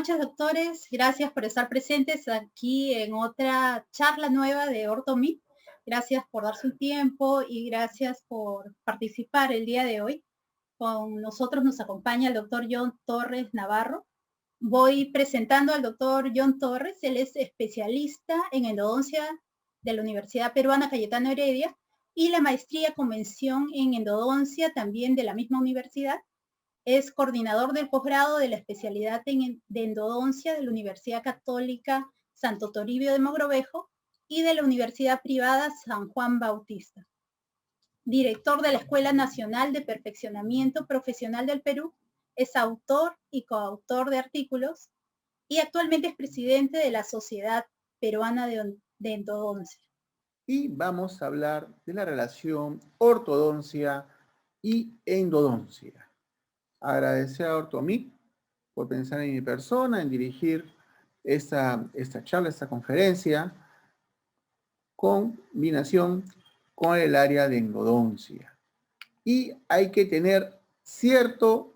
noches, doctores. Gracias por estar presentes aquí en otra charla nueva de OrtoMeet. Gracias por darse un tiempo y gracias por participar el día de hoy. Con nosotros nos acompaña el doctor John Torres Navarro. Voy presentando al doctor John Torres. Él es especialista en endodoncia de la Universidad Peruana Cayetano Heredia y la maestría convención en endodoncia también de la misma universidad. Es coordinador del posgrado de la especialidad de endodoncia de la Universidad Católica Santo Toribio de Mogrovejo y de la Universidad Privada San Juan Bautista. Director de la Escuela Nacional de Perfeccionamiento Profesional del Perú, es autor y coautor de artículos y actualmente es presidente de la Sociedad Peruana de Endodoncia. Y vamos a hablar de la relación ortodoncia y endodoncia. Agradecer a OrtoMeet por pensar en mi persona, en dirigir esta charla, esta conferencia, con combinación con el área de endodoncia. Y hay que tener ciertos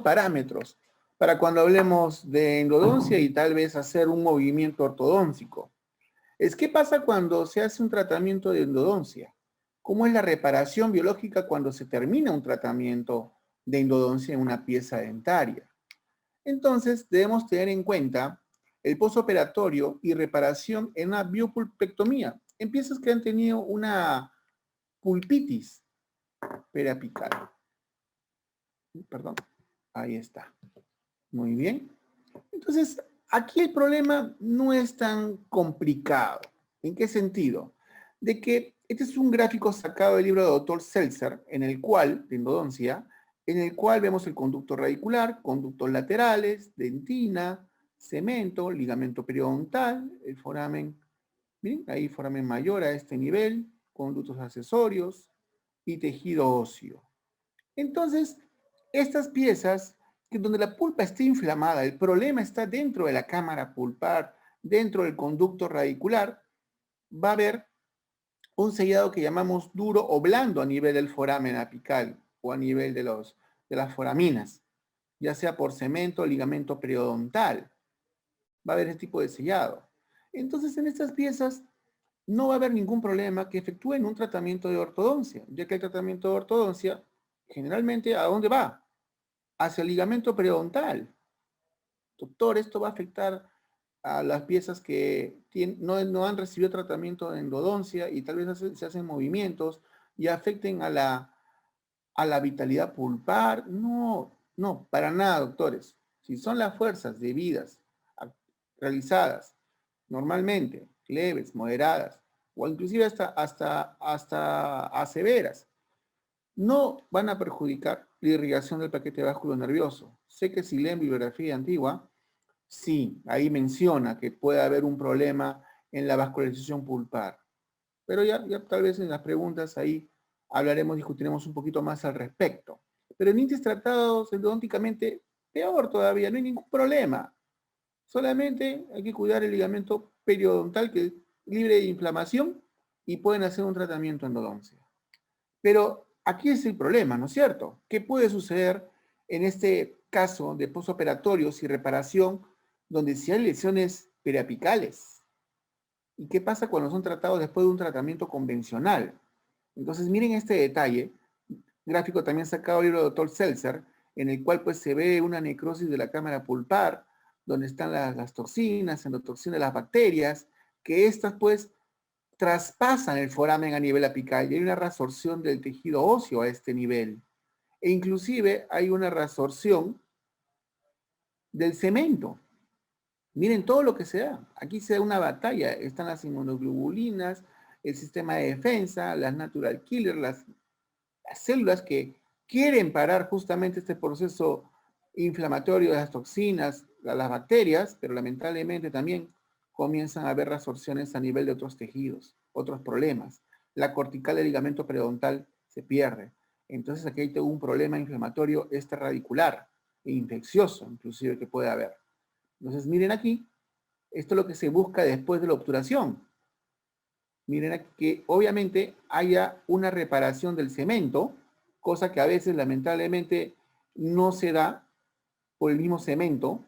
parámetros para cuando hablemos de endodoncia y tal vez hacer un movimiento ortodóntico. ¿Qué pasa cuando se hace un tratamiento de endodoncia? ¿Cómo es la reparación biológica cuando se termina un tratamiento de endodoncia en una pieza dentaria? Entonces, debemos tener en cuenta el postoperatorio y reparación en una biopulpectomía, en piezas que han tenido una pulpitis periapical. Perdón, ahí está. Muy bien. Entonces, aquí el problema no es tan complicado. ¿En qué sentido? De que este es un gráfico sacado del libro de doctor Seltzer, de endodoncia, en el cual vemos el conducto radicular, conductos laterales, dentina, cemento, ligamento periodontal, el foramen, ¿bien? Ahí foramen mayor a este nivel, conductos accesorios y tejido óseo. Entonces, estas piezas, que donde la pulpa esté inflamada, el problema está dentro de la cámara pulpar, dentro del conducto radicular, va a haber un sellado que llamamos duro o blando a nivel del foramen apical o a nivel de las foraminas, ya sea por cemento o ligamento periodontal. Va a haber ese tipo de sellado. Entonces, en estas piezas no va a haber ningún problema que efectúen un tratamiento de ortodoncia, ya que el tratamiento de ortodoncia generalmente, ¿a dónde va? Hacia el ligamento periodontal. Doctor, esto va a afectar a las piezas que no han recibido tratamiento de endodoncia y tal vez se hacen movimientos y afecten a la vitalidad pulpar. No, no, para nada, doctores. Si son las fuerzas debidas, realizadas normalmente, leves, moderadas, o inclusive hasta severas, no van a perjudicar la irrigación del paquete vasculo nervioso. Sé que si leen bibliografía antigua, sí, ahí menciona que puede haber un problema en la vascularización pulpar. Pero ya tal vez en las preguntas ahí discutiremos un poquito más al respecto. Pero en índices tratados endodónticamente, peor todavía, no hay ningún problema. Solamente hay que cuidar el ligamento periodontal que es libre de inflamación y pueden hacer un tratamiento endodoncia. Pero aquí es el problema, ¿no es cierto? ¿Qué puede suceder en este caso de postoperatorios y reparación donde si hay lesiones periapicales? ¿Y qué pasa cuando son tratados después de un tratamiento convencional? Entonces miren este detalle, gráfico también sacado del libro del doctor Seltzer, en el cual pues se ve una necrosis de la cámara pulpar, donde están las toxinas, endotoxinas, las bacterias, que estas pues traspasan el foramen a nivel apical y hay una resorción del tejido óseo a este nivel. E inclusive hay una resorción del cemento. Miren todo lo que se da. Aquí se da una batalla. Están las inmunoglobulinas, el sistema de defensa, las natural killers, las células que quieren parar justamente este proceso inflamatorio de las toxinas, las bacterias, pero lamentablemente también comienzan a haber resorciones a nivel de otros tejidos, otros problemas. La cortical del ligamento periodontal se pierde. Entonces aquí hay un problema inflamatorio radicular e infeccioso, inclusive, que puede haber. Entonces miren aquí, esto es lo que se busca después de la obturación. Miren aquí que obviamente haya una reparación del cemento, cosa que a veces lamentablemente no se da por el mismo cemento,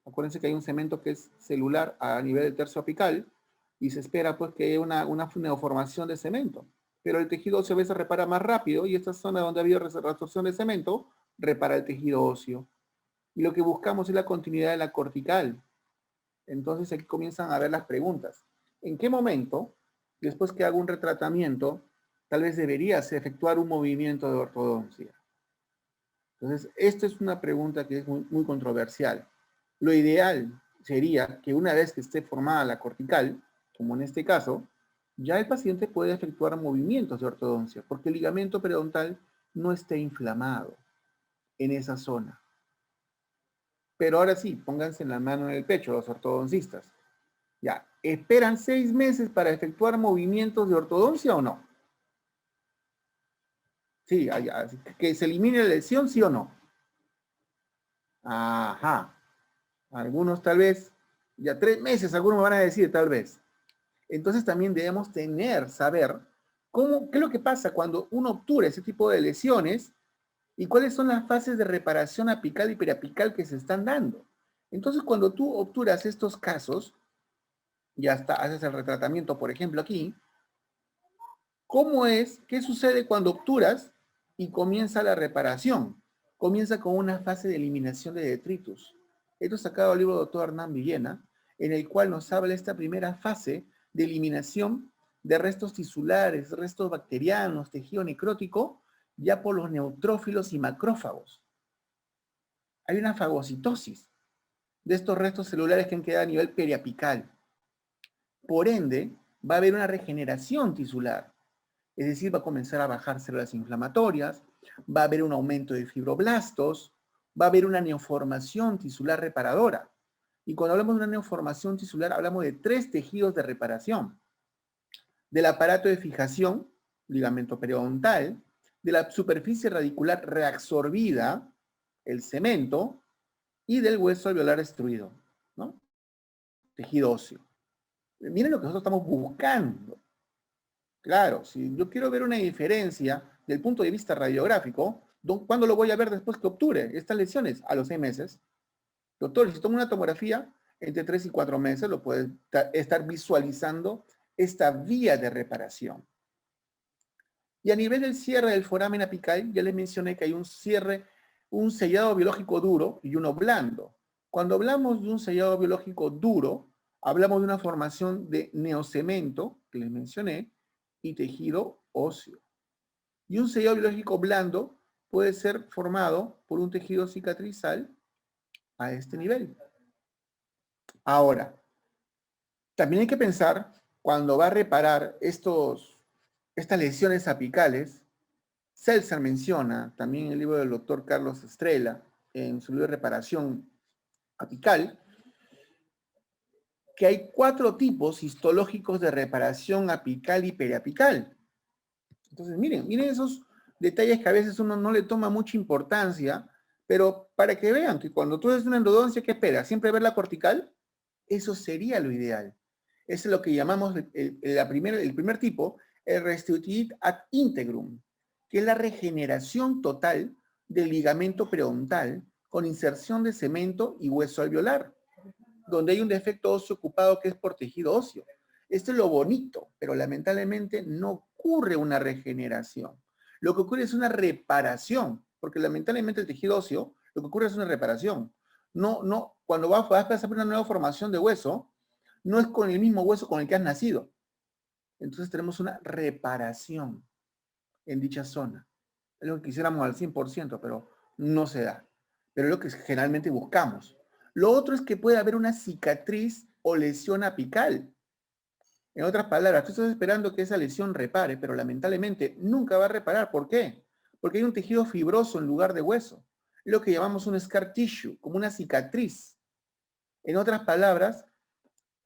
Acuérdense que hay un cemento que es celular a nivel del tercio apical y se espera pues que haya una neoformación de cemento. Pero el tejido óseo a veces repara más rápido y esta zona donde ha habido reabsorción de cemento repara el tejido óseo. Y lo que buscamos es la continuidad de la cortical. Entonces aquí comienzan a ver las preguntas. ¿En qué momento, después que hago un retratamiento, tal vez deberías efectuar un movimiento de ortodoncia? Entonces, esta es una pregunta que es muy controversial. Lo ideal sería que una vez que esté formada la cortical, como en este caso, ya el paciente puede efectuar movimientos de ortodoncia, porque el ligamento periodontal no esté inflamado en esa zona. Pero ahora sí, pónganse la mano en el pecho los ortodoncistas. Ya, ¿esperan 6 meses para efectuar movimientos de ortodoncia o no? Sí, que se elimine la lesión, ¿sí o no? Ajá. Algunos tal vez, ya 3 meses, algunos me van a decir tal vez. Entonces también debemos saber qué es lo que pasa cuando uno obtura ese tipo de lesiones y cuáles son las fases de reparación apical y periapical que se están dando. Entonces cuando tú obturas estos casos, ya está, haces el retratamiento, por ejemplo, aquí, ¿qué sucede cuando obturas y comienza la reparación? Comienza con una fase de eliminación de detritus. Esto es sacado del libro del doctor Hernán Villena, en el cual nos habla de esta primera fase de eliminación de restos tisulares, restos bacterianos, tejido necrótico, ya por los neutrófilos y macrófagos. Hay una fagocitosis de estos restos celulares que han quedado a nivel periapical. Por ende, va a haber una regeneración tisular. Es decir, va a comenzar a bajar células inflamatorias, va a haber un aumento de fibroblastos, va a haber una neoformación tisular reparadora. Y cuando hablamos de una neoformación tisular, hablamos de 3 tejidos de reparación. Del aparato de fijación, ligamento periodontal, de la superficie radicular reabsorbida, el cemento, y del hueso alveolar destruido, ¿no? Tejido óseo. Miren lo que nosotros estamos buscando. Claro, si yo quiero ver una diferencia del punto de vista radiográfico, ¿cuándo lo voy a ver después que obture estas lesiones? A los 6 meses. Doctor, si tomo una tomografía, entre 3 y 4 meses lo puede estar visualizando esta vía de reparación. Y a nivel del cierre del foramen apical, ya les mencioné que hay un cierre, un sellado biológico duro y uno blando. Cuando hablamos de un sellado biológico duro, hablamos de una formación de neocemento, que les mencioné, y tejido óseo. Y un sellado biológico blando puede ser formado por un tejido cicatrizal a este nivel. Ahora, también hay que pensar cuando va a reparar estas lesiones apicales. Seltzer menciona también en el libro del doctor Carlos Estrella, en su libro de reparación apical, que hay 4 tipos histológicos de reparación apical y periapical. Entonces, miren esos detalles que a veces uno no le toma mucha importancia, pero para que vean que cuando tú haces una endodoncia, ¿qué esperas? ¿Siempre ver la cortical? Eso sería lo ideal. Eso es lo que llamamos el primer tipo, el restituit ad integrum, que es la regeneración total del ligamento periodontal con inserción de cemento y hueso alveolar, donde hay un defecto óseo ocupado que es por tejido óseo. Esto es lo bonito, pero lamentablemente no ocurre una regeneración. Lo que ocurre es una reparación, porque lamentablemente el tejido óseo, lo que ocurre es una reparación. Cuando vas a pasar por una nueva formación de hueso, no es con el mismo hueso con el que has nacido. Entonces tenemos una reparación en dicha zona. Es lo que quisiéramos al 100%, pero no se da. Pero es lo que generalmente buscamos. Lo otro es que puede haber una cicatriz o lesión apical. En otras palabras, tú estás esperando que esa lesión repare, pero lamentablemente nunca va a reparar. ¿Por qué? Porque hay un tejido fibroso en lugar de hueso. Es lo que llamamos un scar tissue, como una cicatriz. En otras palabras,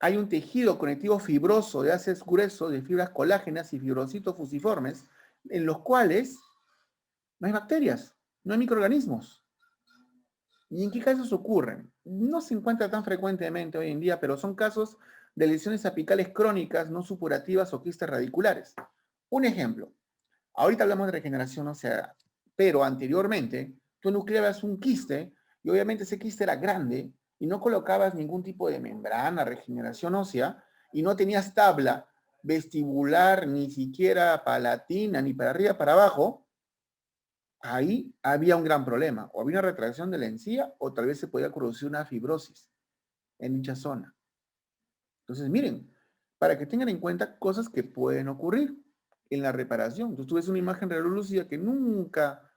hay un tejido conectivo fibroso de ácidos gruesos, de fibras colágenas y fibrocitos fusiformes, en los cuales no hay bacterias, no hay microorganismos. ¿Y en qué casos ocurren? No se encuentra tan frecuentemente hoy en día, pero son casos de lesiones apicales crónicas, no supurativas o quistes radiculares. Un ejemplo, ahorita hablamos de regeneración ósea, pero anteriormente tú nucleabas un quiste y obviamente ese quiste era grande y no colocabas ningún tipo de membrana, regeneración ósea, y no tenías tabla vestibular, ni siquiera palatina, ni para arriba, para abajo, ahí había un gran problema. O había una retracción de la encía, o tal vez se podía producir una fibrosis en dicha zona. Entonces, miren, para que tengan en cuenta cosas que pueden ocurrir en la reparación. Entonces, tú ves una imagen radiolúcida que nunca,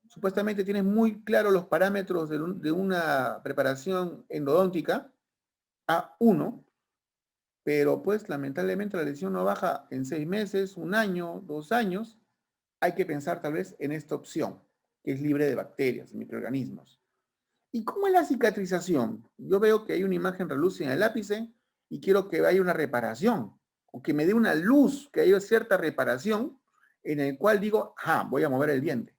supuestamente tienes muy claro los parámetros de una preparación endodóntica, A1, pero pues lamentablemente la lesión no baja en 6 meses, 1 año, 2 años. Hay que pensar tal vez en esta opción, que es libre de bacterias, microorganismos. ¿Y cómo es la cicatrización? Yo veo que hay una imagen relúcida en el ápice y quiero que haya una reparación, o que me dé una luz, que haya cierta reparación, en el cual digo, voy a mover el diente.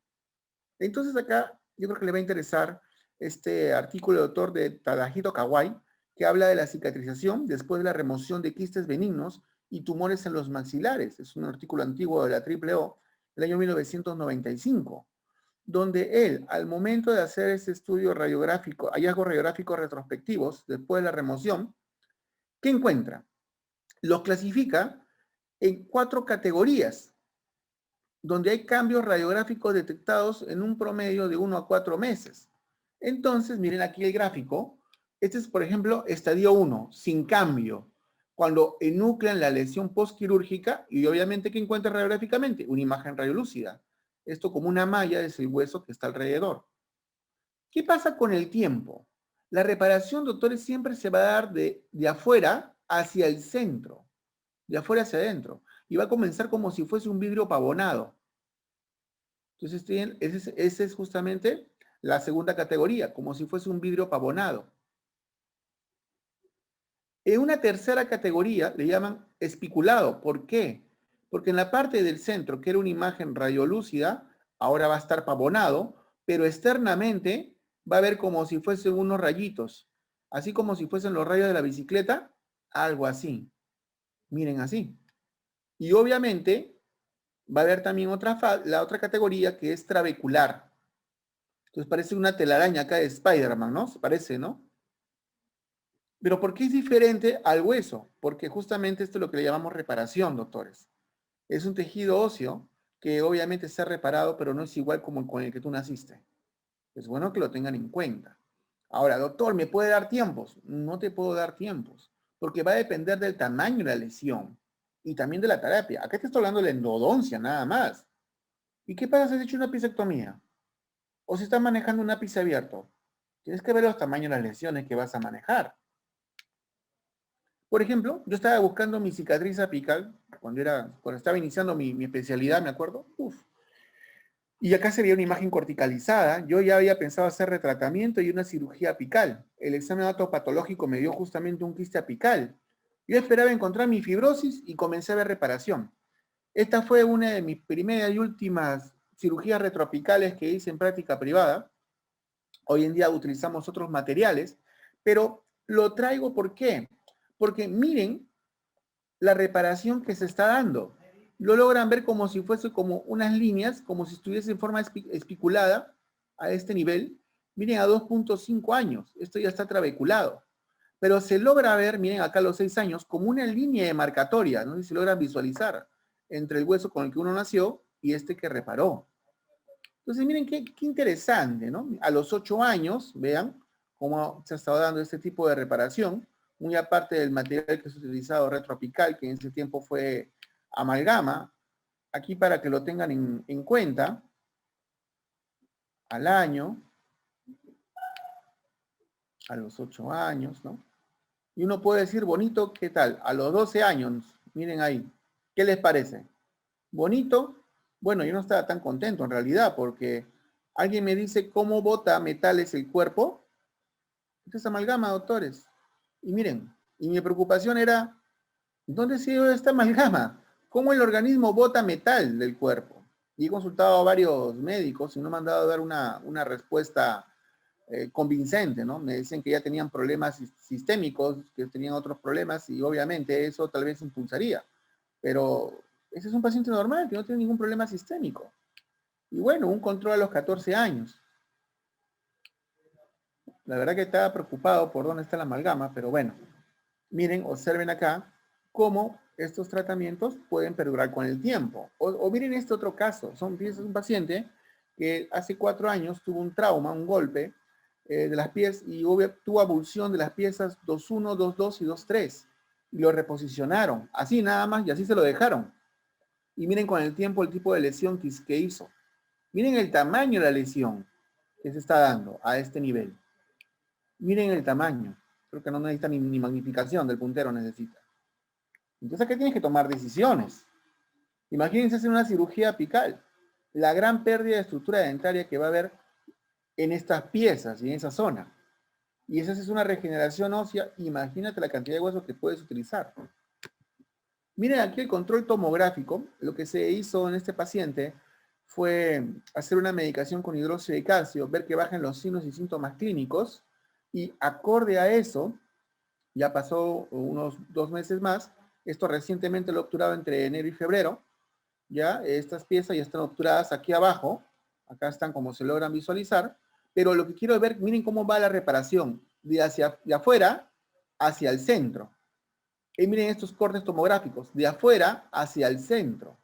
Entonces acá yo creo que le va a interesar este artículo del autor de Tadahito Kawai, que habla de la cicatrización después de la remoción de quistes benignos y tumores en los maxilares. Es un artículo antiguo de la AAO del año 1995, donde él, al momento de hacer ese estudio radiográfico, hallazgos radiográficos retrospectivos después de la remoción, ¿qué encuentra? Los clasifica en 4 categorías, donde hay cambios radiográficos detectados en un promedio de 1 a 4 meses. Entonces, miren aquí el gráfico. Este es, por ejemplo, estadio 1, sin cambio. Cuando enuclean la lesión postquirúrgica y obviamente, ¿qué encuentra radiográficamente? Una imagen radiolúcida. Esto como una malla es el hueso que está alrededor. ¿Qué pasa con el tiempo? La reparación, doctores, siempre se va a dar de afuera hacia el centro, de afuera hacia adentro. Y va a comenzar como si fuese un vidrio pavonado. Entonces, esa es justamente la segunda categoría, como si fuese un vidrio pavonado. En una tercera categoría le llaman espiculado. ¿Por qué? Porque en la parte del centro, que era una imagen radiolúcida, ahora va a estar pavonado, pero externamente va a ver como si fuesen unos rayitos, así como si fuesen los rayos de la bicicleta, algo así. Miren así. Y obviamente va a haber también la otra categoría que es trabecular. Entonces parece una telaraña acá de Spider-Man, ¿no? Se parece, ¿no? Pero ¿por qué es diferente al hueso? Porque justamente esto es lo que le llamamos reparación, doctores. Es un tejido óseo que obviamente se ha reparado, pero no es igual como con el que tú naciste. Es bueno que lo tengan en cuenta. Ahora, doctor, ¿me puede dar tiempos? No te puedo dar tiempos, porque va a depender del tamaño de la lesión y también de la terapia. Acá te estoy hablando de la endodoncia, nada más. ¿Y qué pasa si has hecho una pisectomía? O si estás manejando un ápice abierto. Tienes que ver los tamaños de las lesiones que vas a manejar. Por ejemplo, yo estaba buscando mi cicatriz apical cuando estaba iniciando mi especialidad, me acuerdo. Y acá se veía una imagen corticalizada. Yo ya había pensado hacer retratamiento y una cirugía apical. El examen patológico me dio justamente un quiste apical. Yo esperaba encontrar mi fibrosis y comencé a ver reparación. Esta fue una de mis primeras y últimas cirugías retroapicales que hice en práctica privada. Hoy en día utilizamos otros materiales, pero lo traigo ¿por qué? Porque miren la reparación que se está dando. Lo logran ver como si fuese como unas líneas, como si estuviese en forma espiculada a este nivel. Miren, a 2.5 años, esto ya está trabeculado. Pero se logra ver, miren acá a los 6 años, como una línea demarcatoria, no sé si se logran visualizar, entre el hueso con el que uno nació y este que reparó. Entonces, miren qué interesante, ¿no? A los 8 años, vean cómo se ha estado dando este tipo de reparación, muy aparte del material que se ha utilizado retroapical, que en ese tiempo fue amalgama. Aquí para que lo tengan en cuenta, al año, a los 8 años, ¿no? Y uno puede decir, bonito, ¿qué tal? A los 12 años, miren ahí, ¿qué les parece? ¿Bonito? Bueno, yo no estaba tan contento en realidad, porque alguien me dice cómo bota metales el cuerpo. Esto es amalgama, doctores. Y miren, y mi preocupación era, ¿dónde se dio esta amalgama? ¿Cómo el organismo bota metal del cuerpo? Y he consultado a varios médicos y no me han dado a dar una respuesta convincente, ¿no? Me dicen que ya tenían problemas sistémicos, que tenían otros problemas y obviamente eso tal vez impulsaría. Pero ese es un paciente normal que no tiene ningún problema sistémico. Y bueno, un control a los 14 años. La verdad que estaba preocupado por dónde está la amalgama, pero bueno. Miren, observen acá cómo estos tratamientos pueden perdurar con el tiempo. O miren este otro caso. Es un paciente que hace 4 años tuvo un trauma, un golpe de las piezas y tuvo abulsión de las piezas 2.1, 2.2 y 2.3. Y lo reposicionaron. Así nada más y así se lo dejaron. Y miren con el tiempo el tipo de lesión que hizo. Miren el tamaño de la lesión que se está dando a este nivel. Miren el tamaño. Creo que no necesita ni magnificación del puntero necesita. Entonces aquí tienes que tomar decisiones. Imagínense hacer una cirugía apical. La gran pérdida de estructura dentaria que va a haber en estas piezas y en esa zona. Y esa es una regeneración ósea. Imagínate la cantidad de huesos que puedes utilizar. Miren aquí el control tomográfico. Lo que se hizo en este paciente fue hacer una medicación con hidróxido de calcio, ver que bajan los signos y síntomas clínicos, y acorde a eso, ya pasó unos 2 meses más, esto recientemente lo he obturado entre enero y febrero, ya estas piezas ya están obturadas aquí abajo, acá están como se logran visualizar, pero lo que quiero ver, miren cómo va la reparación, de afuera hacia el centro. Y miren estos cortes tomográficos, de afuera hacia el centro.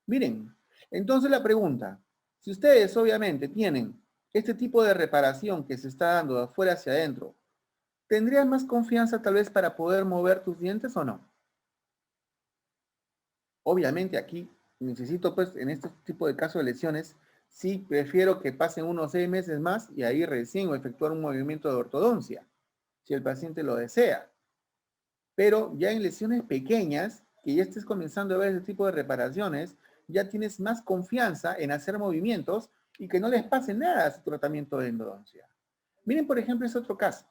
Miren, entonces la pregunta, si ustedes obviamente tienen este tipo de reparación que se está dando de afuera hacia adentro, ¿tendrías más confianza tal vez para poder mover tus dientes o no? Obviamente aquí necesito pues en este tipo de casos de lesiones, sí prefiero que pasen unos 6 meses más y ahí recién efectuar un movimiento de ortodoncia, si el paciente lo desea. Pero ya en lesiones pequeñas, que ya estés comenzando a ver ese tipo de reparaciones, ya tienes más confianza en hacer movimientos y que no les pase nada a su tratamiento de endodoncia. Miren, por ejemplo, este otro caso.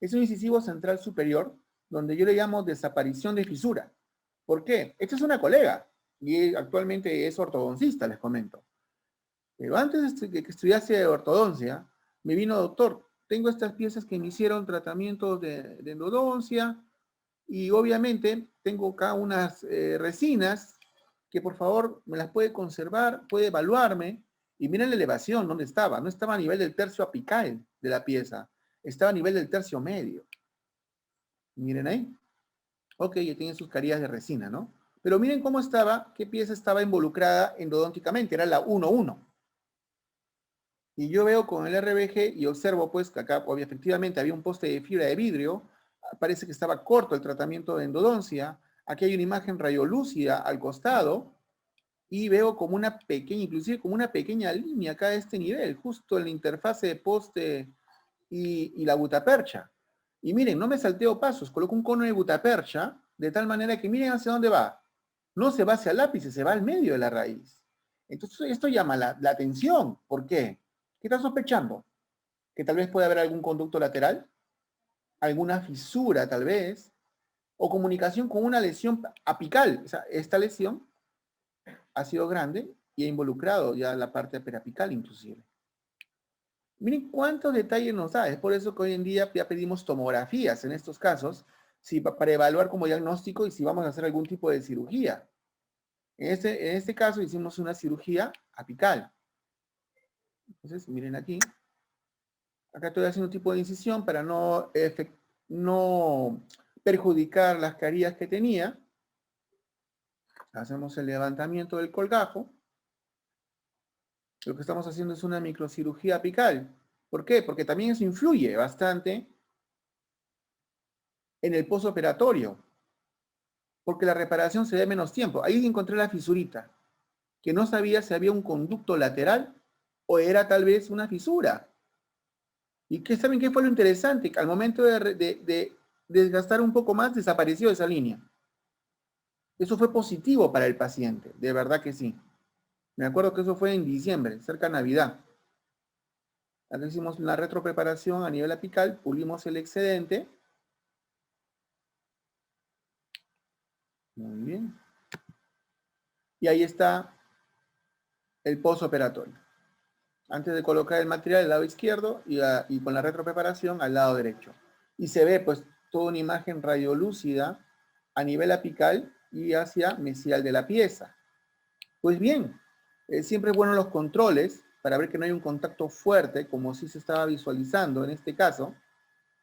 Es un incisivo central superior, donde yo le llamo desaparición de fisura. ¿Por qué? Esta es una colega y actualmente es ortodoncista, les comento. Pero antes de que estudiase ortodoncia, me vino, doctor, tengo estas piezas que me hicieron tratamientos de endodoncia, y obviamente tengo acá unas resinas que por favor me las puede conservar, puede evaluarme. Y miren la elevación, ¿dónde estaba? No estaba a nivel del tercio apical de la pieza, estaba a nivel del tercio medio. Miren ahí. Ok, ya tiene sus carillas de resina, ¿no? Pero miren cómo estaba, qué pieza estaba involucrada endodónticamente, era la 1.1. Y yo veo con el RBG y observo pues que acá efectivamente había un poste de fibra de vidrio, parece que estaba corto el tratamiento de endodoncia, aquí hay una imagen radiolúcida al costado y veo como una pequeña, inclusive como una pequeña línea acá de este nivel, justo en la interfase de poste y la gutapercha. Y miren, no me salteo pasos, coloco un cono de gutapercha de tal manera que miren hacia dónde va. No se va hacia el ápice, se va al medio de la raíz. Entonces esto llama la atención. ¿Por qué? ¿Qué estás sospechando? ¿Que tal vez pueda haber algún conducto lateral? ¿Alguna fisura tal vez? ¿O comunicación con una lesión apical? O sea, esta lesión ha sido grande y ha involucrado ya la parte periapical inclusive. Miren cuántos detalles nos da. Es por eso que hoy en día ya pedimos tomografías en estos casos para evaluar como diagnóstico y si vamos a hacer algún tipo de cirugía. En este caso hicimos una cirugía apical. Entonces, miren aquí. Acá estoy haciendo un tipo de incisión para no perjudicar las carillas que tenía. Hacemos el levantamiento del colgajo. Lo que estamos haciendo es una microcirugía apical. ¿Por qué? Porque también eso influye bastante en el postoperatorio. Porque la reparación se da menos tiempo. Ahí encontré la fisurita, que no sabía si había un conducto lateral o era tal vez una fisura. ¿Y saben qué fue lo interesante? Que al momento de desgastar un poco más, desapareció esa línea. Eso fue positivo para el paciente, de verdad que sí. Me acuerdo que eso fue en diciembre, cerca de Navidad. Acá hicimos una retropreparación a nivel apical, pulimos el excedente. Muy bien. Y ahí está el postoperatorio. Antes de colocar el material al lado izquierdo y con la retropreparación al lado derecho. Y se ve pues toda una imagen radiolúcida a nivel apical y hacia mesial de la pieza. Pues bien, siempre es bueno los controles para ver que no hay un contacto fuerte, como sí se estaba visualizando en este caso.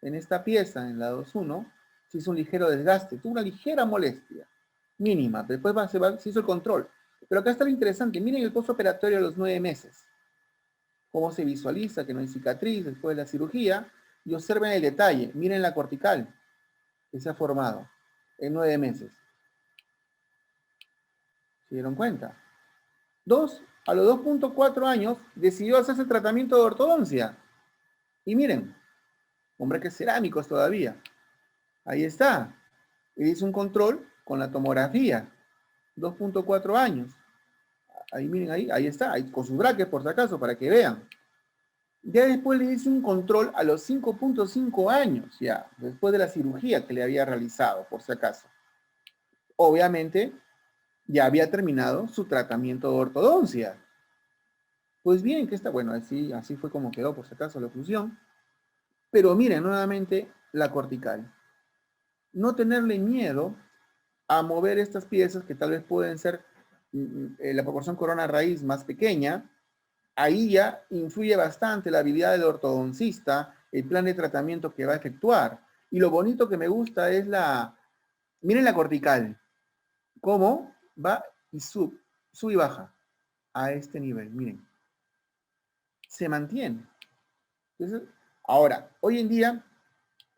en esta pieza, en la 2.1, se hizo un ligero desgaste, tuvo una ligera molestia, mínima, después se hizo el control. Pero acá está lo interesante, miren el postoperatorio a los 9 meses, cómo se visualiza que no hay cicatriz después de la cirugía, y observen el detalle, miren la cortical que se ha formado en 9 meses. ¿Se dieron cuenta? A los 2.4 años decidió hacerse el tratamiento de ortodoncia. Y miren, hombre que cerámicos todavía. Ahí está. Hizo un control con la tomografía. 2.4 años. Ahí miren, ahí está. Ahí, con sus brackets por si acaso, para que vean. Ya después le hice un control a los 5.5 años, ya, después de la cirugía que le había realizado, por si acaso. Obviamente, ya había terminado su tratamiento de ortodoncia. Pues bien, que está, bueno, así fue como quedó, por si acaso, la oclusión. Pero miren, nuevamente, la cortical. No tenerle miedo a mover estas piezas que tal vez pueden ser la proporción corona-raíz más pequeña. Ahí ya influye bastante la habilidad del ortodoncista, el plan de tratamiento que va a efectuar. Y lo bonito que me gusta es miren la cortical, cómo va y sube y baja a este nivel, miren. Se mantiene. Entonces, ahora, hoy en día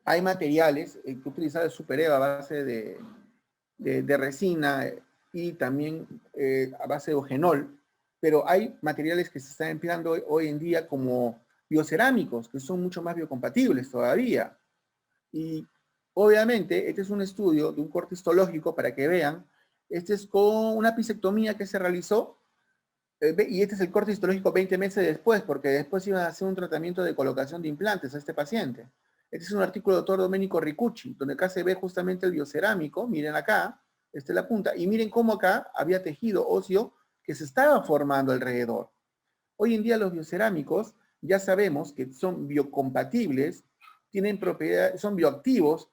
hay materiales que utilizan el Super a base de resina y también a base de eugenol, pero hay materiales que se están empleando hoy en día como biocerámicos, que son mucho más biocompatibles todavía. Y obviamente, este es un estudio de un corte histológico para que vean, este es con una pisectomía que se realizó, y este es el corte histológico 20 meses después, porque después iban a hacer un tratamiento de colocación de implantes a este paciente. Este es un artículo del doctor Domenico Ricucci, donde acá se ve justamente el biocerámico, miren acá, esta es la punta, y miren cómo acá había tejido óseo que se estaba formando alrededor. Hoy en día los biocerámicos ya sabemos que son biocompatibles, tienen propiedades, son bioactivos,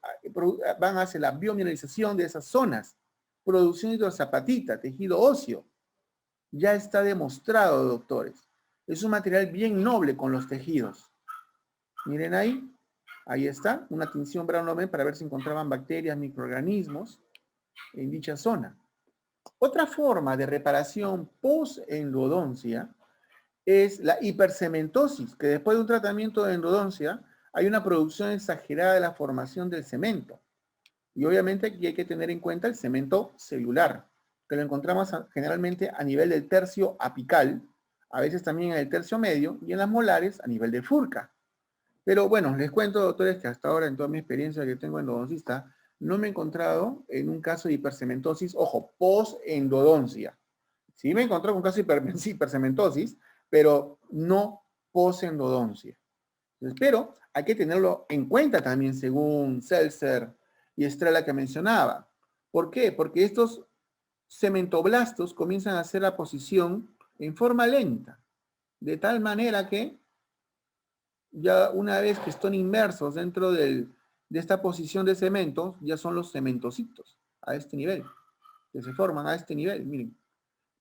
van hacia la biomineralización de esas zonas, producción de hidroxapatita, tejido óseo. Ya está demostrado, doctores. Es un material bien noble con los tejidos. Miren ahí está, una tinción Brown-Lovell para ver si encontraban bacterias, microorganismos en dicha zona. Otra forma de reparación post-endodoncia es la hipercementosis, que después de un tratamiento de endodoncia hay una producción exagerada de la formación del cemento. Y obviamente aquí hay que tener en cuenta el cemento celular, que lo encontramos generalmente a nivel del tercio apical, a veces también en el tercio medio y en las molares a nivel de furca. Pero bueno, les cuento, doctores, que hasta ahora en toda mi experiencia que tengo endodoncista, no me he encontrado en un caso de hipercementosis, ojo, post-endodoncia. Sí me he encontrado con un caso de hipercementosis, pero no post-endodoncia. Pero hay que tenerlo en cuenta también según Seltzer y Estrella que mencionaba. ¿Por qué? Porque estos cementoblastos comienzan a hacer la posición en forma lenta, de tal manera que ya una vez que están inmersos dentro de esta posición de cemento, ya son los cementocitos a este nivel, que se forman a este nivel, miren.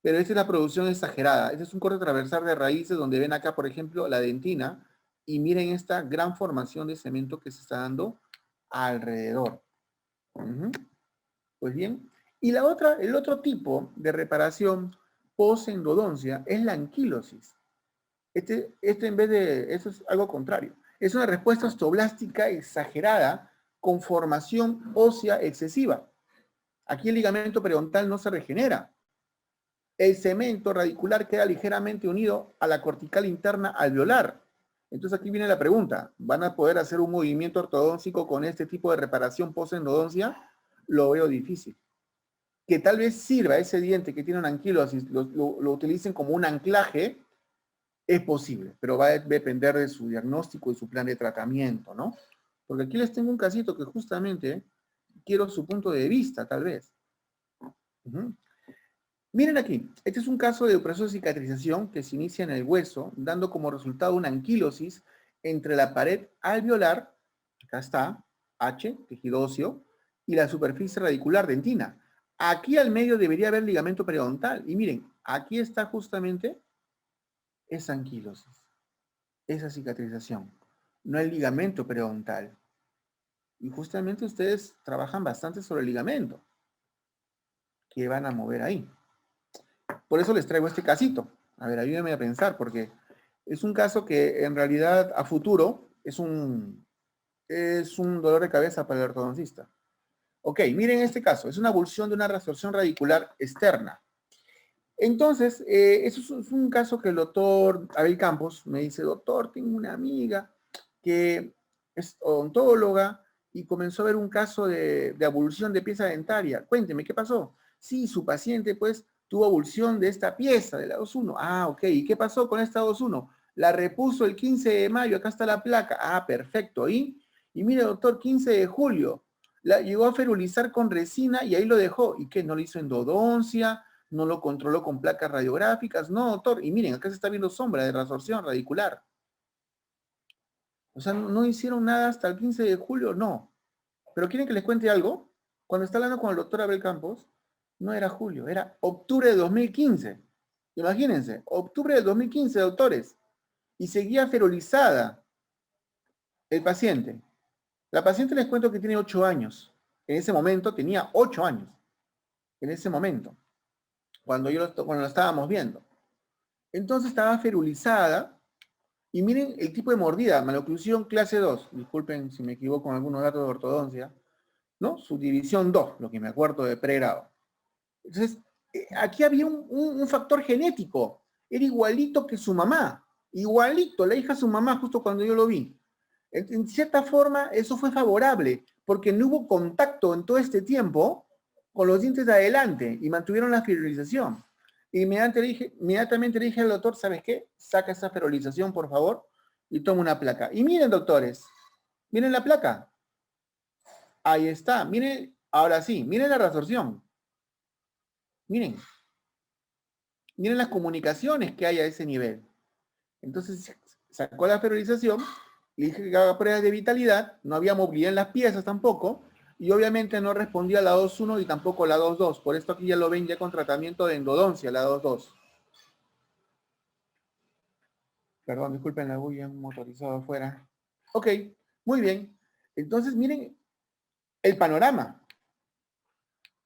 Pero esta es la producción exagerada. Este es un corte transversal de raíces donde ven acá, por ejemplo, la dentina, y miren esta gran formación de cemento que se está dando alrededor. Pues bien, y el otro tipo de reparación post-endodoncia es la anquilosis. Este en vez de, eso es algo contrario. Es una respuesta osteoblástica exagerada con formación ósea excesiva. Aquí el ligamento periodontal no se regenera. El cemento radicular queda ligeramente unido a la cortical interna alveolar. Entonces aquí viene la pregunta, ¿van a poder hacer un movimiento ortodóntico con este tipo de reparación post-endodoncia? Lo veo difícil. Que tal vez sirva ese diente que tiene una anquilosis, lo utilicen como un anclaje, es posible, pero va a depender de su diagnóstico y su plan de tratamiento, ¿no? Porque aquí les tengo un casito que justamente quiero su punto de vista, tal vez. Miren aquí, este es un caso de proceso de cicatrización que se inicia en el hueso, dando como resultado una anquilosis entre la pared alveolar, acá está, H, tejido óseo, y la superficie radicular dentina. Aquí al medio debería haber ligamento periodontal. Y miren, aquí está justamente esa anquilosis, esa cicatrización. No el ligamento periodontal. Y justamente ustedes trabajan bastante sobre el ligamento que van a mover ahí. Por eso les traigo este casito. A ver, ayúdenme a pensar, porque es un caso que en realidad a futuro es un dolor de cabeza para el ortodoncista. Ok, miren este caso. Es una avulsión de una resorción radicular externa. Entonces, eso es un caso que el doctor Abel Campos me dice, doctor, tengo una amiga que es odontóloga y comenzó a ver un caso de avulsión de pieza dentaria. Cuénteme, ¿qué pasó? Sí, su paciente pues tuvo avulsión de esta pieza, de la 2.1. Ah, ok. ¿Y qué pasó con esta 2.1? La repuso el 15 de mayo, acá está la placa. Ah, perfecto. Y mire, doctor, 15 de julio, la llegó a ferulizar con resina y ahí lo dejó. ¿Y qué? ¿No lo hizo endodoncia? ¿No lo controló con placas radiográficas? No, doctor. Y miren, acá se está viendo sombra de resorción radicular. O sea, no hicieron nada hasta el 15 de julio, no. Pero ¿quieren que les cuente algo? Cuando está hablando con el doctor Abel Campos, no era julio, era octubre de 2015. Imagínense, octubre de 2015, doctores. Y seguía ferolizada el paciente. La paciente les cuento que tiene 8 años. En ese momento tenía 8 años. En ese momento, cuando lo estábamos viendo. Entonces estaba ferulizada. Y miren el tipo de mordida, maloclusión clase 2. Disculpen si me equivoco con algunos datos de ortodoncia. ¿No? Subdivisión 2, lo que me acuerdo de pregrado. Entonces, aquí había un factor genético. Era igualito que su mamá. Igualito, la hija de su mamá, justo cuando yo lo vi. En cierta forma, eso fue favorable, porque no hubo contacto en todo este tiempo con los dientes de adelante y mantuvieron la ferilización. Inmediatamente le dije al doctor, ¿sabes qué? Saca esa ferilización, por favor, y toma una placa. Y miren, doctores, miren la placa. Ahí está, miren, ahora sí, miren la resorción. Miren, miren las comunicaciones que hay a ese nivel. Entonces sacó la ferilización, le dije que haga pruebas de vitalidad, no había movilidad en las piezas tampoco, y obviamente no respondía a la 2.1 y tampoco a la 2.2. Por esto aquí ya lo ven ya con tratamiento de endodoncia, la 2.2. Perdón, disculpen la bulla, un motorizado afuera. Ok, muy bien. Entonces miren el panorama.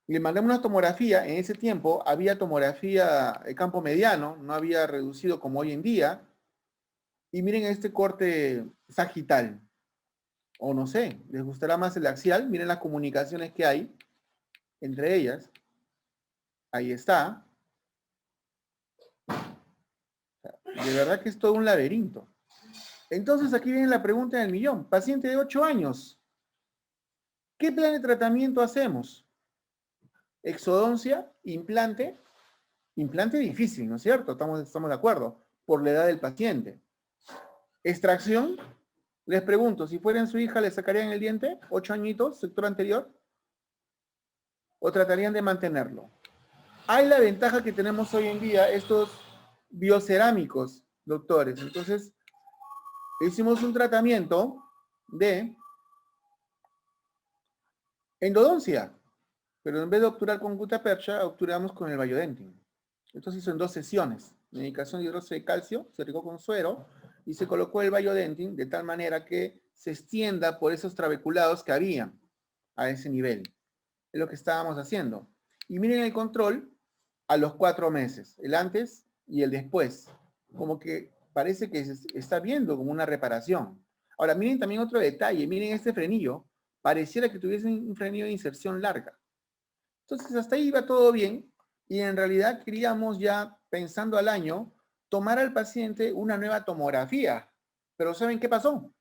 Le mandamos una tomografía, en ese tiempo había tomografía de campo mediano, no había reducido como hoy en día. Y miren este corte sagital. O no sé, les gustará más el axial. Miren las comunicaciones que hay entre ellas. Ahí está. De verdad que es todo un laberinto. Entonces aquí viene la pregunta del millón. Paciente de 8 años. ¿Qué plan de tratamiento hacemos? Exodoncia, implante. Implante difícil, ¿no es cierto? Estamos de acuerdo. Por la edad del paciente. Extracción. Les pregunto, si fuera en su hija, ¿le sacarían el diente? 8 añitos, sector anterior. ¿O tratarían de mantenerlo? Hay la ventaja que tenemos hoy en día, estos biocerámicos, doctores. Entonces, hicimos un tratamiento de endodoncia, pero en vez de obturar con gutapercha, obturamos con el Biodentin. Entonces hizo en 2 sesiones. Medicación de hidróxido de calcio, se regó con suero y se colocó el Biodentin de tal manera que se extienda por esos trabeculados que había a ese nivel. Es lo que estábamos haciendo. Y miren el control a los 4 meses, el antes y el después. Como que parece que se está viendo como una reparación. Ahora, miren también otro detalle. Miren este frenillo. Pareciera que tuviese un frenillo de inserción larga. Entonces, hasta ahí iba todo bien. Y en realidad queríamos ya, pensando al año, tomar al paciente una nueva tomografía. Pero ¿saben qué pasó?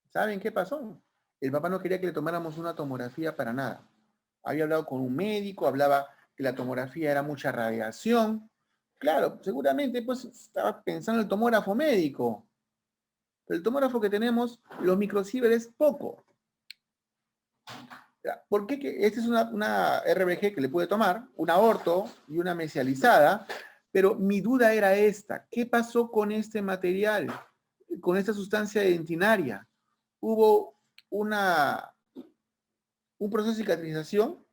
¿Saben qué pasó? El papá no quería que le tomáramos una tomografía para nada. Había hablado con un médico, hablaba que la tomografía era mucha radiación. Claro, seguramente pues estaba pensando en el tomógrafo médico. Pero el tomógrafo que tenemos, los microsieverts es poco. ¿Por qué? Esta es una RBG que le puede tomar, una orto y una mesializada, pero mi duda era esta. ¿Qué pasó con este material? Con esta sustancia dentinaria. ¿Hubo un proceso de cicatrización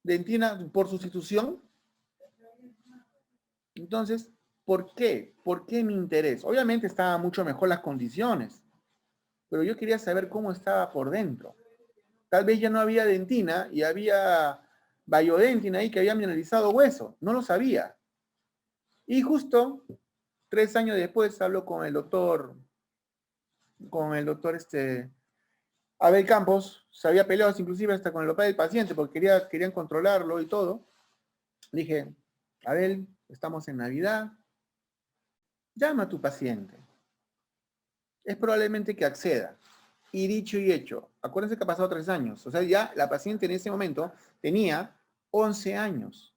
dentina por sustitución? Entonces, ¿por qué? ¿Por qué mi interés? Obviamente estaban mucho mejor las condiciones. pero yo quería saber cómo estaba por dentro. Tal vez ya no había dentina y había bayodentina ahí que había mineralizado hueso. No lo sabía. Y justo 3 años después hablo con el doctor Abel Campos. Se había peleado inclusive hasta con el papá del paciente porque querían controlarlo y todo. Le dije, Abel, estamos en Navidad, llama a tu paciente. Es probablemente que acceda. Y dicho y hecho, acuérdense que ha pasado 3 años. O sea, ya la paciente en ese momento tenía 11 años.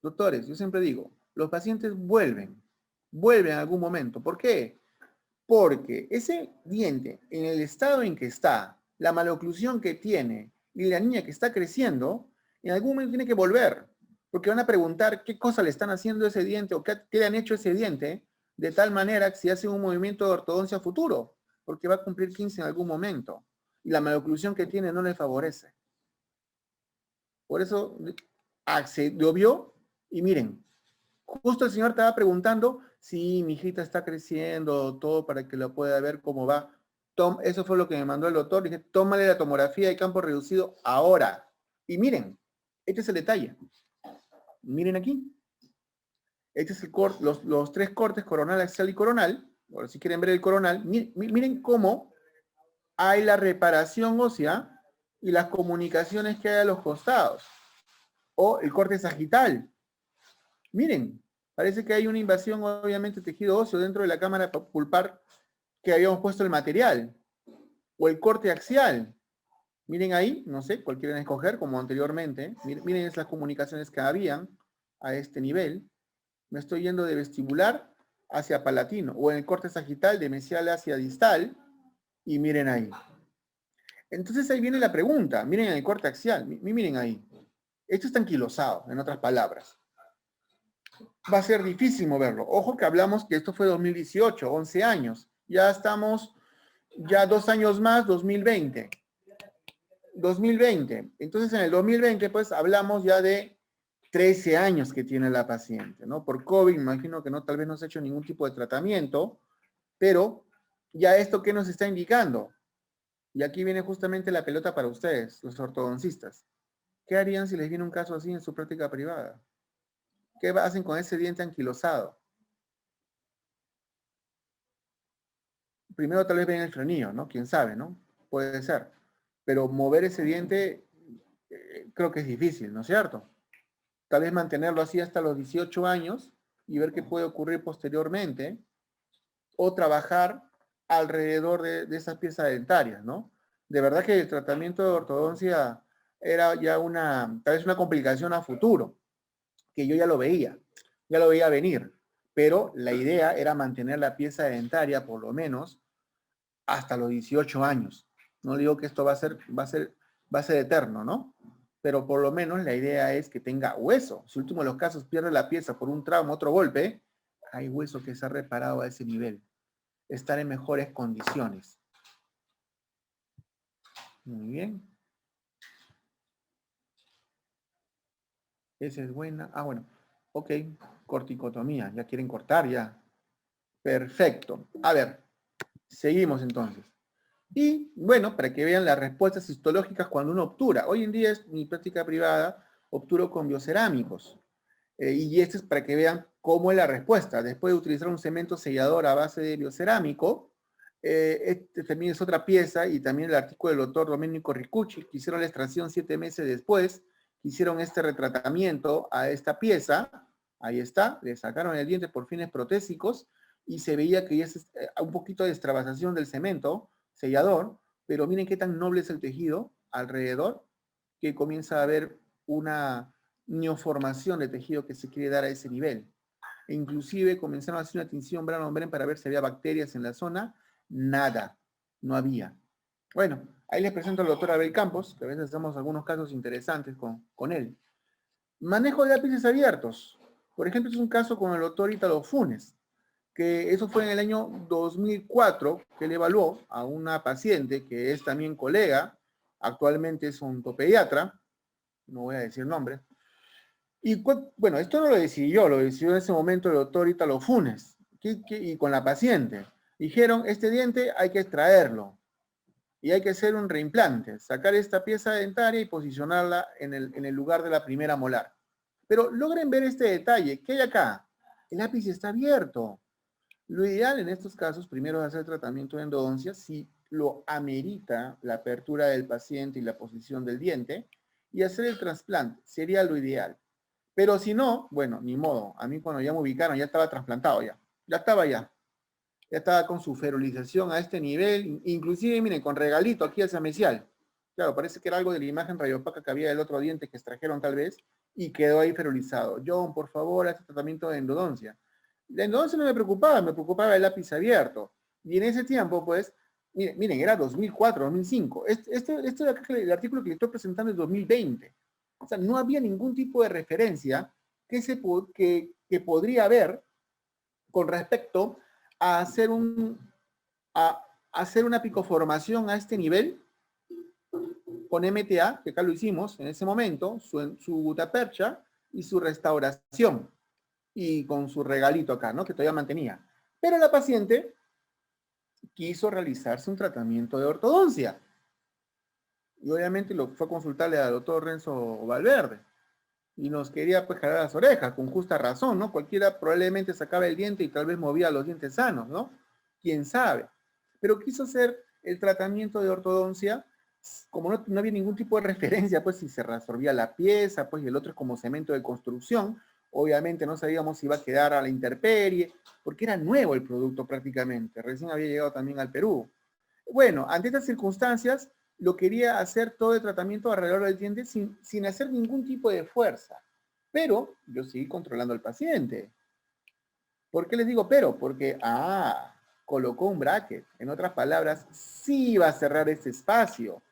Doctores, yo siempre digo, los pacientes vuelven en algún momento. ¿Por qué? Porque ese diente, en el estado en que está, la maloclusión que tiene y la niña que está creciendo, en algún momento tiene que volver. Porque van a preguntar qué cosa le están haciendo a ese diente o qué le han hecho a ese diente, de tal manera que si hace un movimiento de ortodoncia futuro, porque va a cumplir 15 en algún momento. Y la maloclusión que tiene no le favorece. Por eso llovió y miren, justo el señor estaba preguntando si mi hijita está creciendo, todo para que lo pueda ver cómo va. Eso fue lo que me mandó el doctor. Dije, tómale la tomografía de campo reducido ahora. Y miren, este es el detalle. Miren aquí. Este es los 3 cortes coronal, axial y coronal. Ahora, si quieren ver el coronal, miren cómo hay la reparación ósea y las comunicaciones que hay a los costados. O el corte sagital. Miren, parece que hay una invasión, obviamente, de tejido óseo dentro de la cámara pulpar que habíamos puesto el material. O el corte axial. Miren ahí, no sé, cuál quieren escoger, como anteriormente. Miren esas comunicaciones que habían a este nivel. Me estoy yendo de vestibular hacia palatino. O en el corte sagital de mesial hacia distal. Y miren ahí. Entonces ahí viene la pregunta. Miren en el corte axial. Miren ahí. Esto está anquilosado, en otras palabras. Va a ser difícil moverlo. Ojo que hablamos que esto fue 2018, 11 años. Ya estamos, ya 2 años más, 2020. 2020. Entonces en el 2020 pues hablamos ya de 13 años que tiene la paciente, ¿no? Por COVID, imagino que no, tal vez no se ha hecho ningún tipo de tratamiento, pero ya esto, ¿qué nos está indicando? Y aquí viene justamente la pelota para ustedes, los ortodoncistas. ¿Qué harían si les viene un caso así en su práctica privada? ¿Qué hacen con ese diente anquilosado? Primero tal vez ven el frenillo, ¿no? Quién sabe, ¿no? Puede ser. Pero mover ese diente creo que es difícil, ¿no es cierto? Tal vez mantenerlo así hasta los 18 años y ver qué puede ocurrir posteriormente, o trabajar alrededor de esas piezas dentarias, ¿no? De verdad que el tratamiento de ortodoncia era ya tal vez una complicación a futuro, que yo ya lo veía venir, pero la idea era mantener la pieza dentaria por lo menos hasta los 18 años. No digo que esto va a ser eterno, ¿no? Pero por lo menos la idea es que tenga hueso. Si último de los casos pierde la pieza por un trauma, otro golpe, hay hueso que se ha reparado a ese nivel. Estar en mejores condiciones. Muy bien. Esa es buena. Ah, bueno. Ok. Corticotomía. Ya quieren cortar, ya. Perfecto. A ver. Seguimos entonces. Y bueno, para que vean las respuestas histológicas cuando uno obtura. Hoy en día es mi práctica privada, obturo con biocerámicos. Y esto es para que vean cómo es la respuesta. Después de utilizar un cemento sellador a base de biocerámico, este también es otra pieza, y también el artículo del doctor Domenico Ricucci, que hicieron la extracción 7 meses después, hicieron este retratamiento a esta pieza. Ahí está, le sacaron el diente por fines protésicos y se veía que ya es un poquito de extravasación del cemento sellador, pero miren qué tan noble es el tejido alrededor, que comienza a haber una neoformación de tejido que se quiere dar a ese nivel. E inclusive comenzaron a hacer una tinción Brown-Bren para ver si había bacterias en la zona. Nada, no había. Bueno, ahí les presento al doctor Abel Campos, que a veces hacemos algunos casos interesantes con él. Manejo de lápices abiertos. Por ejemplo, es un caso con el doctor Ítalo Funes, que eso fue en el año 2004, que él evaluó a una paciente que es también colega, actualmente es un ontopediatra, no voy a decir nombre. Y bueno, esto no lo decidí yo, lo decidió en ese momento el doctor Ítalo Funes, y con la paciente. Dijeron, este diente hay que extraerlo y hay que hacer un reimplante, sacar esta pieza dentaria y posicionarla en el lugar de la primera molar. Pero logren ver este detalle. ¿Qué hay acá? El lápiz está abierto. Lo ideal en estos casos, primero es hacer tratamiento de endodoncia si lo amerita la apertura del paciente y la posición del diente, y hacer el trasplante. Sería lo ideal. Pero si no, bueno, ni modo. A mí cuando ya me ubicaron ya estaba trasplantado ya. Ya estaba ya. Ya estaba con su ferolización a este nivel, inclusive, miren, con regalito aquí hacia mesial. Claro, parece que era algo de la imagen radiopaca que había del otro diente que extrajeron tal vez, y quedó ahí ferolizado. John, por favor, haz tratamiento de endodoncia. La endodoncia no me preocupaba el lápiz abierto. Y en ese tiempo, pues, miren, era 2004, 2005. Este de acá, el artículo que le estoy presentando es 2020. O sea, no había ningún tipo de referencia que podría haber con respecto a hacer, a hacer una picoformación a este nivel con MTA, que acá lo hicimos en ese momento, su gutapercha y su restauración, y con su regalito acá, ¿no? Que todavía mantenía. Pero la paciente quiso realizarse un tratamiento de ortodoncia. Y obviamente lo fue a consultarle al doctor Renzo Valverde. Y nos quería pues jalar las orejas, con justa razón, ¿no? Cualquiera probablemente sacaba el diente y tal vez movía los dientes sanos, ¿no? Quién sabe. Pero quiso hacer el tratamiento de ortodoncia, como no había ningún tipo de referencia, pues si se resolvía la pieza, pues y el otro es como cemento de construcción, obviamente no sabíamos si iba a quedar a la intemperie, porque era nuevo el producto prácticamente, recién había llegado también al Perú. Bueno, ante estas circunstancias, lo quería hacer todo el tratamiento alrededor del diente sin hacer ningún tipo de fuerza. Pero yo seguí controlando al paciente. ¿Por qué les digo pero? Porque, colocó un bracket. En otras palabras, sí iba a cerrar ese espacio.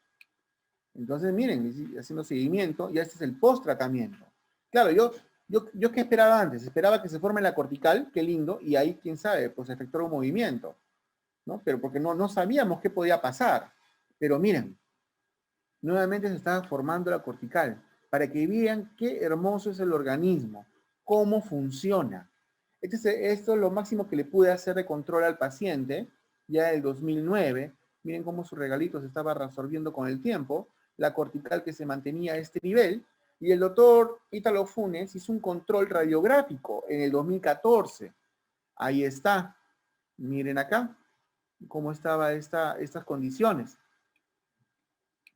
Entonces, miren, haciendo seguimiento, ya este es el post-tratamiento. Claro, yo ¿qué esperaba antes? Esperaba que se forme la cortical, qué lindo, y ahí, quién sabe, pues efectuar un movimiento, ¿no? Pero porque no sabíamos qué podía pasar. Pero miren, nuevamente se estaba formando la cortical, para que vean qué hermoso es el organismo, cómo funciona. Esto es lo máximo que le pude hacer de control al paciente, ya del 2009. Miren cómo su regalito se estaba resolviendo con el tiempo, la cortical que se mantenía a este nivel, y el doctor Ítalo Funes hizo un control radiográfico en el 2014. Ahí está. Miren acá cómo estaba estas condiciones,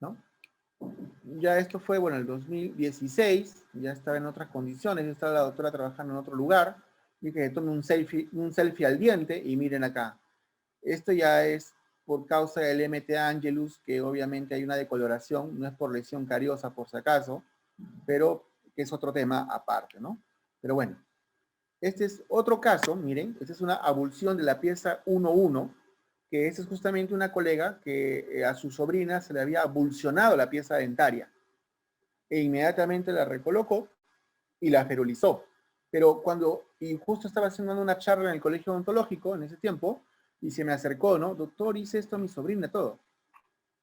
¿no? Ya esto fue, bueno, el 2016, ya estaba en otras condiciones, ya estaba la doctora trabajando en otro lugar, y que tome un selfie al diente, y miren acá, esto ya es por causa del MTA Angelus, que obviamente hay una decoloración, no es por lesión cariosa por si acaso, pero que es otro tema aparte, ¿no? Pero bueno, este es otro caso, miren, esta es una abulsión de la pieza 1-1, que esa es justamente una colega que a su sobrina se le había abulsionado la pieza dentaria e inmediatamente la recolocó y la ferulizó. Pero y justo estaba haciendo una charla en el colegio odontológico en ese tiempo, y se me acercó, ¿no? Doctor, hice esto a mi sobrina, todo.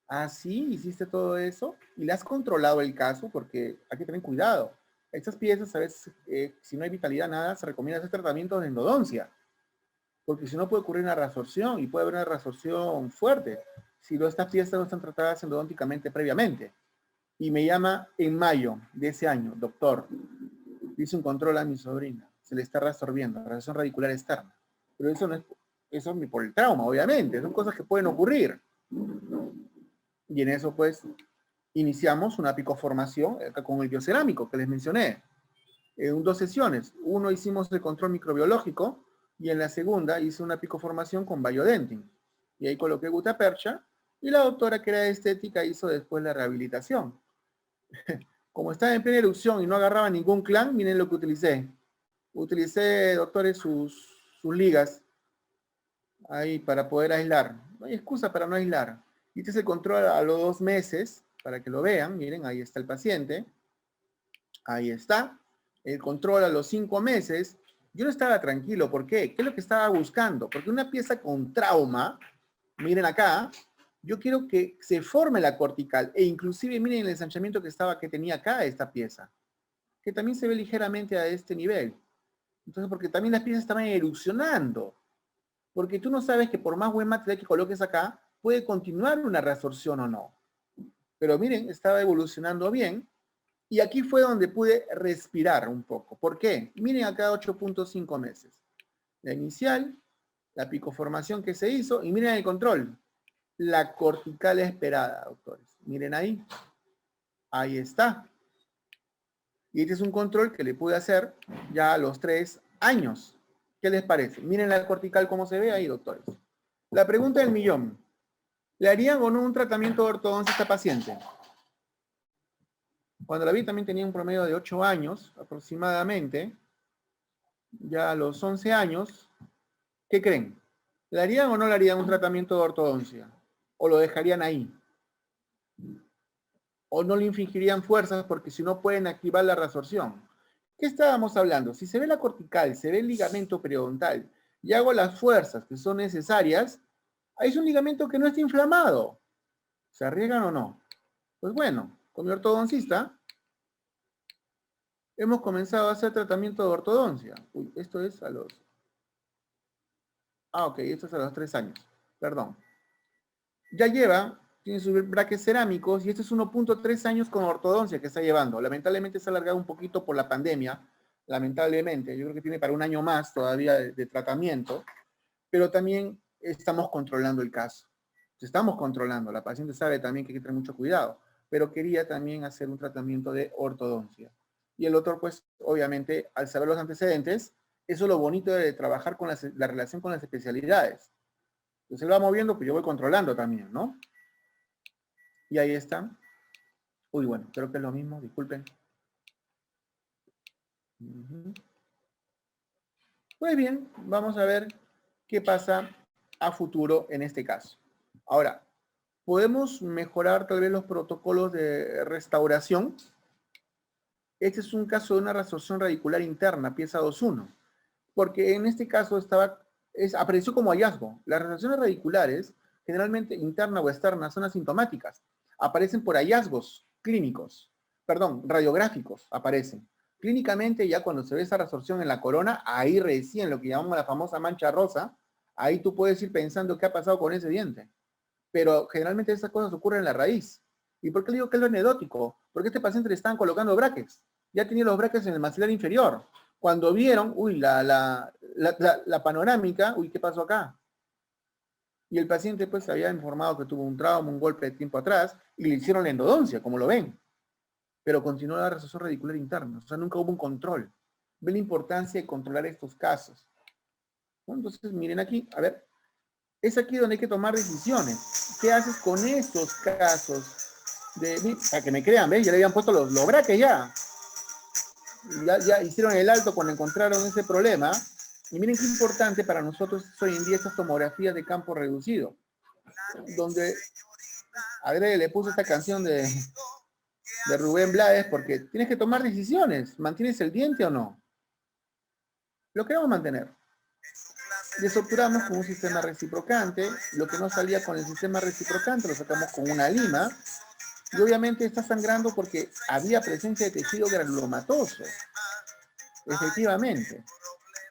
Ah, sí, hiciste todo eso y le has controlado el caso, porque hay que tener cuidado. Estas piezas, a veces, si no hay vitalidad, nada, se recomienda hacer tratamientos de endodoncia, porque si no puede ocurrir una reabsorción y puede haber una reabsorción fuerte si estas piezas no están tratadas endodónticamente previamente. Y me llama en mayo de ese año, doctor, hice un control a mi sobrina, se le está reabsorbiendo, reabsorción radicular externa. Pero eso no es, eso ni por el trauma, obviamente, son cosas que pueden ocurrir. Y en eso, pues, iniciamos una picoformación con el biocerámico que les mencioné. En 2 sesiones. Uno hicimos el control microbiológico y en la segunda hice una picoformación con Biodentin. Y ahí coloqué gutapercha y la doctora que era de estética hizo después la rehabilitación. Como estaba en plena erupción y no agarraba ningún clan, miren lo que utilicé. Utilicé, doctores, sus ligas ahí para poder aislar. No hay excusa para no aislar. Y este es el control a los 2 meses, para que lo vean. Miren, ahí está el paciente. Ahí está. El control a los 5 meses. Yo no estaba tranquilo. ¿Por qué? ¿Qué es lo que estaba buscando? Porque una pieza con trauma, miren acá, yo quiero que se forme la cortical. E inclusive miren el ensanchamiento que tenía acá esta pieza, que también se ve ligeramente a este nivel. Entonces, porque también las piezas estaban erupcionando. Porque tú no sabes que por más buen material que coloques acá, puede continuar una reabsorción o no. Pero miren, estaba evolucionando bien. Y aquí fue donde pude respirar un poco. ¿Por qué? Miren acá 8.5 meses. La inicial, la picoformación que se hizo, y miren el control. La cortical esperada, doctores. Miren ahí. Ahí está. Y este es un control que le pude hacer ya a los 3 años. ¿Qué les parece? Miren la cortical cómo se ve ahí, doctores. La pregunta del millón. ¿Le harían o no un tratamiento de ortodoncia a esta paciente? Cuando la vi también tenía un promedio de 8 años aproximadamente. Ya a los 11 años, ¿qué creen? ¿Le harían o no le harían un tratamiento de ortodoncia? ¿O lo dejarían ahí? ¿O no le infligirían fuerzas porque si no pueden activar la reabsorción? ¿Qué estábamos hablando? Si se ve la cortical, se ve el ligamento periodontal y hago las fuerzas que son necesarias, ahí es un ligamento que no está inflamado. ¿Se arriesgan o no? Pues bueno, con mi ortodoncista hemos comenzado a hacer tratamiento de ortodoncia. Uy, esto es a los... Ah, ok, esto es a los 3 años. Perdón. Ya lleva, tiene sus braques cerámicos y este es 1.3 años con ortodoncia que está llevando. Lamentablemente se ha alargado un poquito por la pandemia, lamentablemente. Yo creo que tiene para un año más todavía de tratamiento, pero también estamos controlando el caso. Estamos controlando, la paciente sabe también que hay que tener mucho cuidado, pero quería también hacer un tratamiento de ortodoncia. Y el otro, pues, obviamente, al saber los antecedentes, eso es lo bonito de trabajar con la relación con las especialidades. Entonces él va moviendo, pues yo voy controlando también, ¿no? Y ahí está. Uy, bueno, creo que es lo mismo, disculpen. Muy bien, vamos a ver qué pasa a futuro en este caso. Ahora, ¿podemos mejorar tal vez los protocolos de restauración? Este es un caso de una resorción radicular interna, pieza 2.1, porque en este caso apareció como hallazgo. Las resorciones radiculares, generalmente interna o externa, son asintomáticas. Aparecen por hallazgos clínicos, perdón, radiográficos aparecen. Clínicamente, ya cuando se ve esa resorción en la corona, ahí recién lo que llamamos la famosa mancha rosa, ahí tú puedes ir pensando qué ha pasado con ese diente. Pero generalmente esas cosas ocurren en la raíz. ¿Y por qué digo que es lo anecdótico? Porque a este paciente le estaban colocando brackets. Ya tenía los brackets en el maxilar inferior. Cuando vieron, uy, la panorámica, uy, ¿qué pasó acá? Y el paciente pues había informado que tuvo un trauma, un golpe de tiempo atrás, y le hicieron la endodoncia, como lo ven. Pero continuó la resorción radicular interna. O sea, nunca hubo un control. Ven la importancia de controlar estos casos. ¿No? Entonces, miren aquí, a ver, es aquí donde hay que tomar decisiones. ¿Qué haces con estos casos? Para que me crean, ¿ves? Ya le habían puesto los brackets ya. Ya hicieron el alto cuando encontraron ese problema. Y miren qué importante para nosotros hoy en día estas tomografías de campo reducido. Donde Adrede le puso esta canción de Rubén Blades porque tienes que tomar decisiones. ¿Mantienes el diente o no? Lo queremos mantener. Desobturamos con un sistema reciprocante. Lo que no salía con el sistema reciprocante lo sacamos con una lima. Y obviamente está sangrando porque había presencia de tejido granulomatoso. Efectivamente.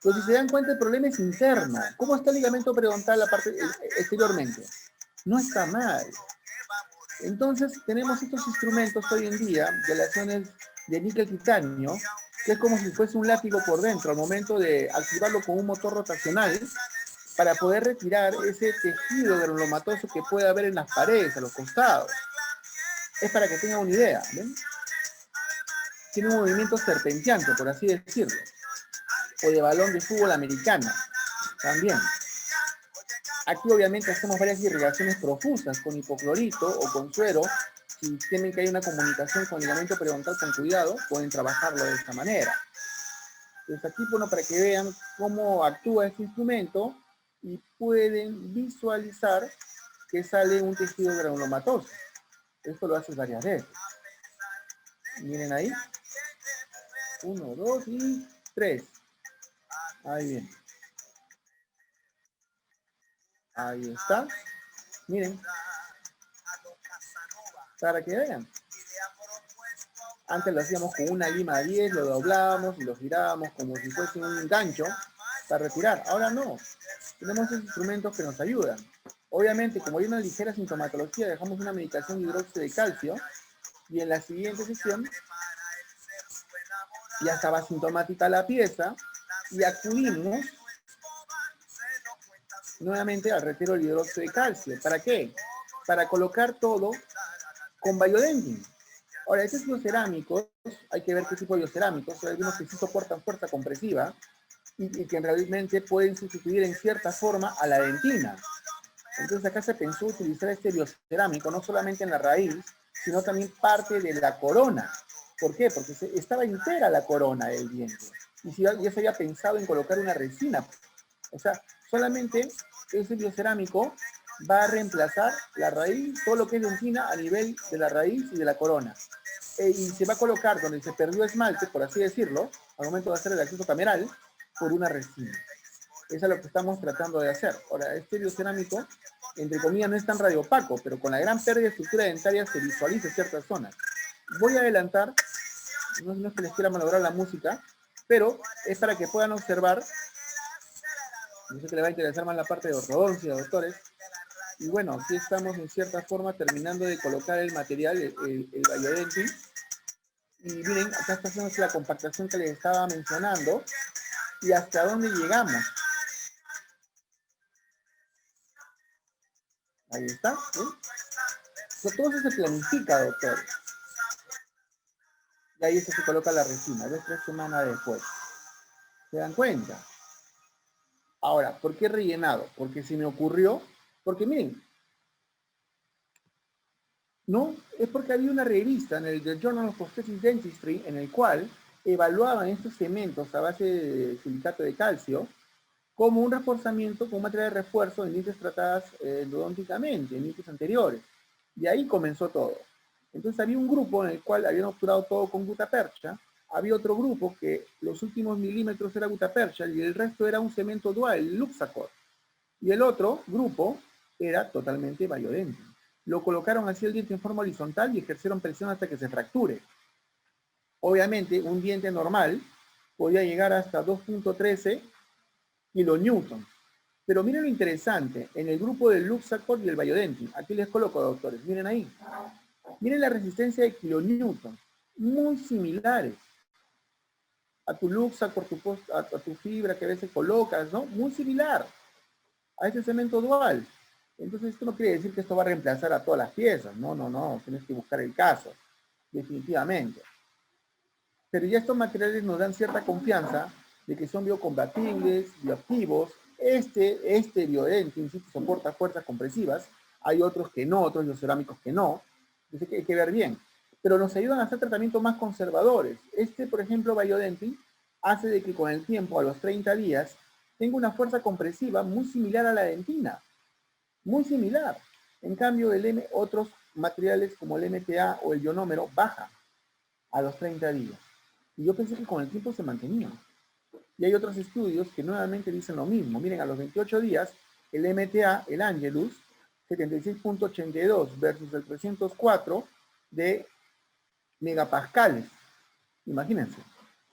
Entonces, si se dan cuenta, el problema es interno. ¿Cómo está el ligamento periodontal exteriormente? No está mal. Entonces, tenemos estos instrumentos hoy en día de aleaciones de níquel titanio, que es como si fuese un látigo por dentro al momento de activarlo con un motor rotacional para poder retirar ese tejido granulomatoso que puede haber en las paredes, a los costados. Es para que tengan una idea, ¿ven? Tiene un movimiento serpenteante, por así decirlo. O de balón de fútbol americano, también. Aquí obviamente hacemos varias irrigaciones profusas con hipoclorito o con suero. Si temen que hay una comunicación con el ligamento periodontal con cuidado, pueden trabajarlo de esta manera. Entonces aquí, bueno, para que vean cómo actúa este instrumento y pueden visualizar que sale un tejido granulomatoso. Esto lo haces varias veces. Miren ahí. 1, 2 y 3. Ahí bien. Ahí está. Miren. Para que vean. Antes lo hacíamos con una lima 10, lo doblábamos y lo girábamos como si fuese un gancho. para retirar. Ahora no, tenemos esos instrumentos que nos ayudan. Obviamente, como hay una ligera sintomatología, dejamos una medicación de hidróxido de calcio y en la siguiente sesión ya estaba sintomática la pieza y acudimos nuevamente al retiro del hidróxido de calcio. ¿Para qué? Para colocar todo con Biodentin. Ahora, estos biocerámicos, hay que ver qué tipo de biocerámicos. Hay algunos que sí soportan fuerza compresiva y que realmente pueden sustituir en cierta forma a la dentina. Entonces acá se pensó utilizar este biocerámico no solamente en la raíz, sino también parte de la corona. ¿Por qué? Porque estaba entera la corona del diente. Y si ya se había pensado en colocar una resina. O sea, solamente ese biocerámico va a reemplazar la raíz, todo lo que es dentina a nivel de la raíz y de la corona. Y se va a colocar donde se perdió esmalte, por así decirlo, al momento de hacer el acceso cameral, por una resina. Eso es lo que estamos tratando de hacer. Ahora, este biocerámico, entre comillas, no es tan radiopaco, pero con la gran pérdida de estructura dentaria se visualiza ciertas zonas. Voy a adelantar, no es que les quiera malograr la música, pero es para que puedan observar. Yo sé que les va a interesar más la parte de ortodoncia, doctores. Y bueno, aquí estamos en cierta forma terminando de colocar el material, el Biodentin. Y miren, acá está haciendo la compactación que les estaba mencionando. Y hasta dónde llegamos. Ahí está. ¿Sí? Todo eso se planifica, doctor. Y ahí se coloca la resina, 2-3 semanas después. ¿Se dan cuenta? Ahora, ¿por qué rellenado? Porque se me ocurrió, porque miren, no, es porque había una revista en el The Journal of Prosthetic Dentistry en el cual evaluaban estos cementos a base de silicato de calcio como un reforzamiento, como material de refuerzo en dientes tratadas endodónticamente, en dientes anteriores. Y ahí comenzó todo. Entonces había un grupo en el cual habían obturado todo con gutapercha, había otro grupo que los últimos milímetros era gutapercha y el resto era un cemento dual, el Luxacor. Y el otro grupo era totalmente Biodentin. Lo colocaron así el diente en forma horizontal y ejercieron presión hasta que se fracture. Obviamente, un diente normal podía llegar hasta 2.13 kilonewtons. Pero miren lo interesante, en el grupo del Luxacor y el Biodentin, aquí les coloco, doctores, miren ahí. Miren la resistencia de kilonewtons, muy similares a tu Luxacor, a tu fibra que a veces colocas, ¿no? Muy similar a ese cemento dual. Entonces esto no quiere decir que esto va a reemplazar a todas las piezas, no, tienes que buscar el caso, definitivamente. Pero ya estos materiales nos dan cierta confianza de que son biocompatibles, bioactivos. Este Biodentin sí soporta fuerzas compresivas, hay otros que no, otros biocerámicos que no, entonces hay que ver bien. Pero nos ayudan a hacer tratamientos más conservadores. Por ejemplo, Biodentin hace de que con el tiempo, a los 30 días, tenga una fuerza compresiva muy similar a la dentina, muy similar. En cambio, otros materiales como el MTA o el ionómero bajan a los 30 días. Y yo pensé que con el tiempo se mantenía. Y hay otros estudios que nuevamente dicen lo mismo. Miren, a los 28 días, el MTA, el Angelus, 76.82 versus el 304 de megapascales. Imagínense.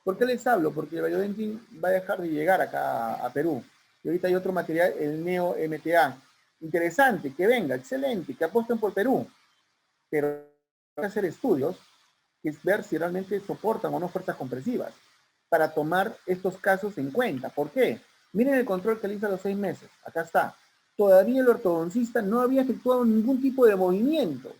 ¿Por qué les hablo? Porque el Biodentin va a dejar de llegar acá a Perú. Y ahorita hay otro material, el Neo MTA. Interesante, que venga, excelente, que apuesten por Perú. Pero hay que hacer estudios, que es ver si realmente soportan o no fuerzas compresivas, para tomar estos casos en cuenta. ¿Por qué? Miren el control que le hice a los 6 meses. Acá está. Todavía el ortodoncista no había efectuado ningún tipo de movimiento.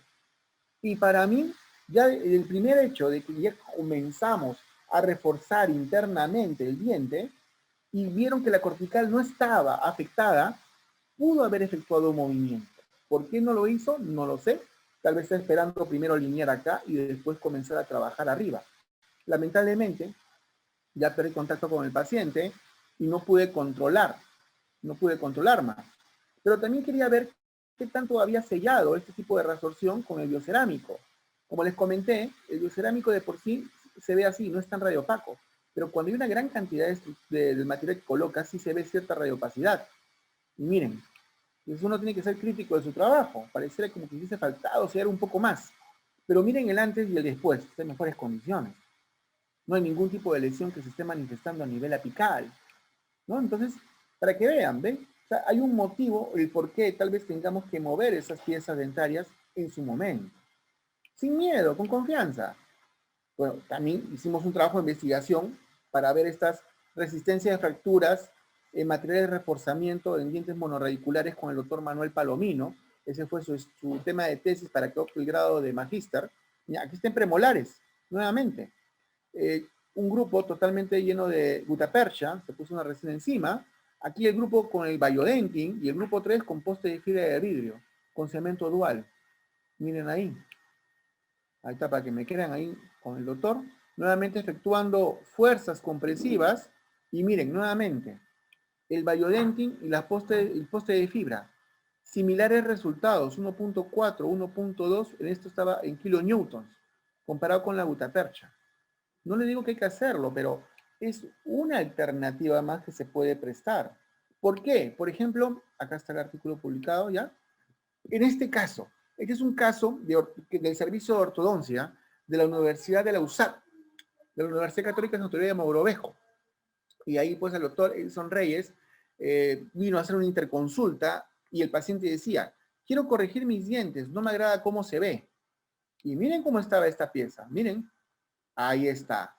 Y para mí, ya el primer hecho de que ya comenzamos a reforzar internamente el diente y vieron que la cortical no estaba afectada, pudo haber efectuado un movimiento. ¿Por qué no lo hizo? No lo sé. Tal vez está esperando primero alinear acá y después comenzar a trabajar arriba. Lamentablemente, ya perdí contacto con el paciente y no pude controlar más. Pero también quería ver qué tanto había sellado este tipo de resorción con el biocerámico. Como les comenté, el biocerámico de por sí se ve así, no es tan radiopaco, pero cuando hay una gran cantidad del material que coloca, sí se ve cierta radiopacidad. Y miren, entonces uno tiene que ser crítico de su trabajo, pareciera como que hubiese faltado sellar un poco más. Pero miren el antes y el después, está en mejores condiciones. No hay ningún tipo de lesión que se esté manifestando a nivel apical. ¿no? Entonces, para que vean, ¿ven? O sea, hay un motivo, el por qué tal vez tengamos que mover esas piezas dentarias en su momento. Sin miedo, con confianza. Bueno, también hicimos un trabajo de investigación para ver estas resistencias de fracturas en materiales de reforzamiento en dientes monorradiculares con el doctor Manuel Palomino. Ese fue su tema de tesis para que opte el grado de magíster. Aquí están premolares, nuevamente. Un grupo totalmente lleno de gutapercha, se puso una resina encima. Aquí el grupo con el Biodentin y el grupo 3 con poste de fibra de vidrio, con cemento dual. Miren ahí. Ahí está, para que me queden ahí con el doctor. Nuevamente efectuando fuerzas compresivas. Y miren, nuevamente, el Biodentin y el poste de fibra. Similares resultados, 1.4, 1.2, en esto estaba en kilonewtons, comparado con la gutapercha. No le digo que hay que hacerlo, pero es una alternativa más que se puede prestar. ¿Por qué? Por ejemplo, acá está el artículo publicado ya. En este caso, este es un caso del servicio de ortodoncia de la Universidad de la USAT, de la Universidad Católica Santo Toribio de Mogrovejo. Y ahí pues el doctor Edson Reyes vino a hacer una interconsulta y el paciente decía, quiero corregir mis dientes, no me agrada cómo se ve. Y miren cómo estaba esta pieza, miren, ahí está.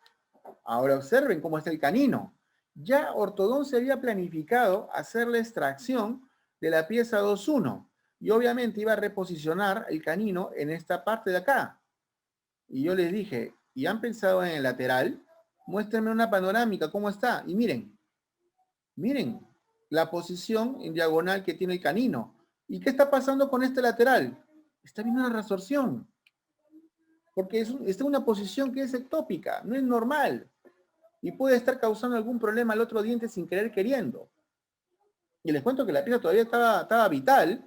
Ahora observen cómo está el canino. Ya ortodoncia había planificado hacer la extracción de la pieza 2.1 y obviamente iba a reposicionar el canino en esta parte de acá. Y yo les dije, ¿y han pensado en el lateral? Muéstrenme una panorámica, ¿cómo está? Y miren la posición en diagonal que tiene el canino. ¿Y qué está pasando con este lateral? Está viendo una resorción. Porque está en una posición que es ectópica, no es normal. Y puede estar causando algún problema al otro diente sin querer queriendo. Y les cuento que la pieza todavía estaba vital,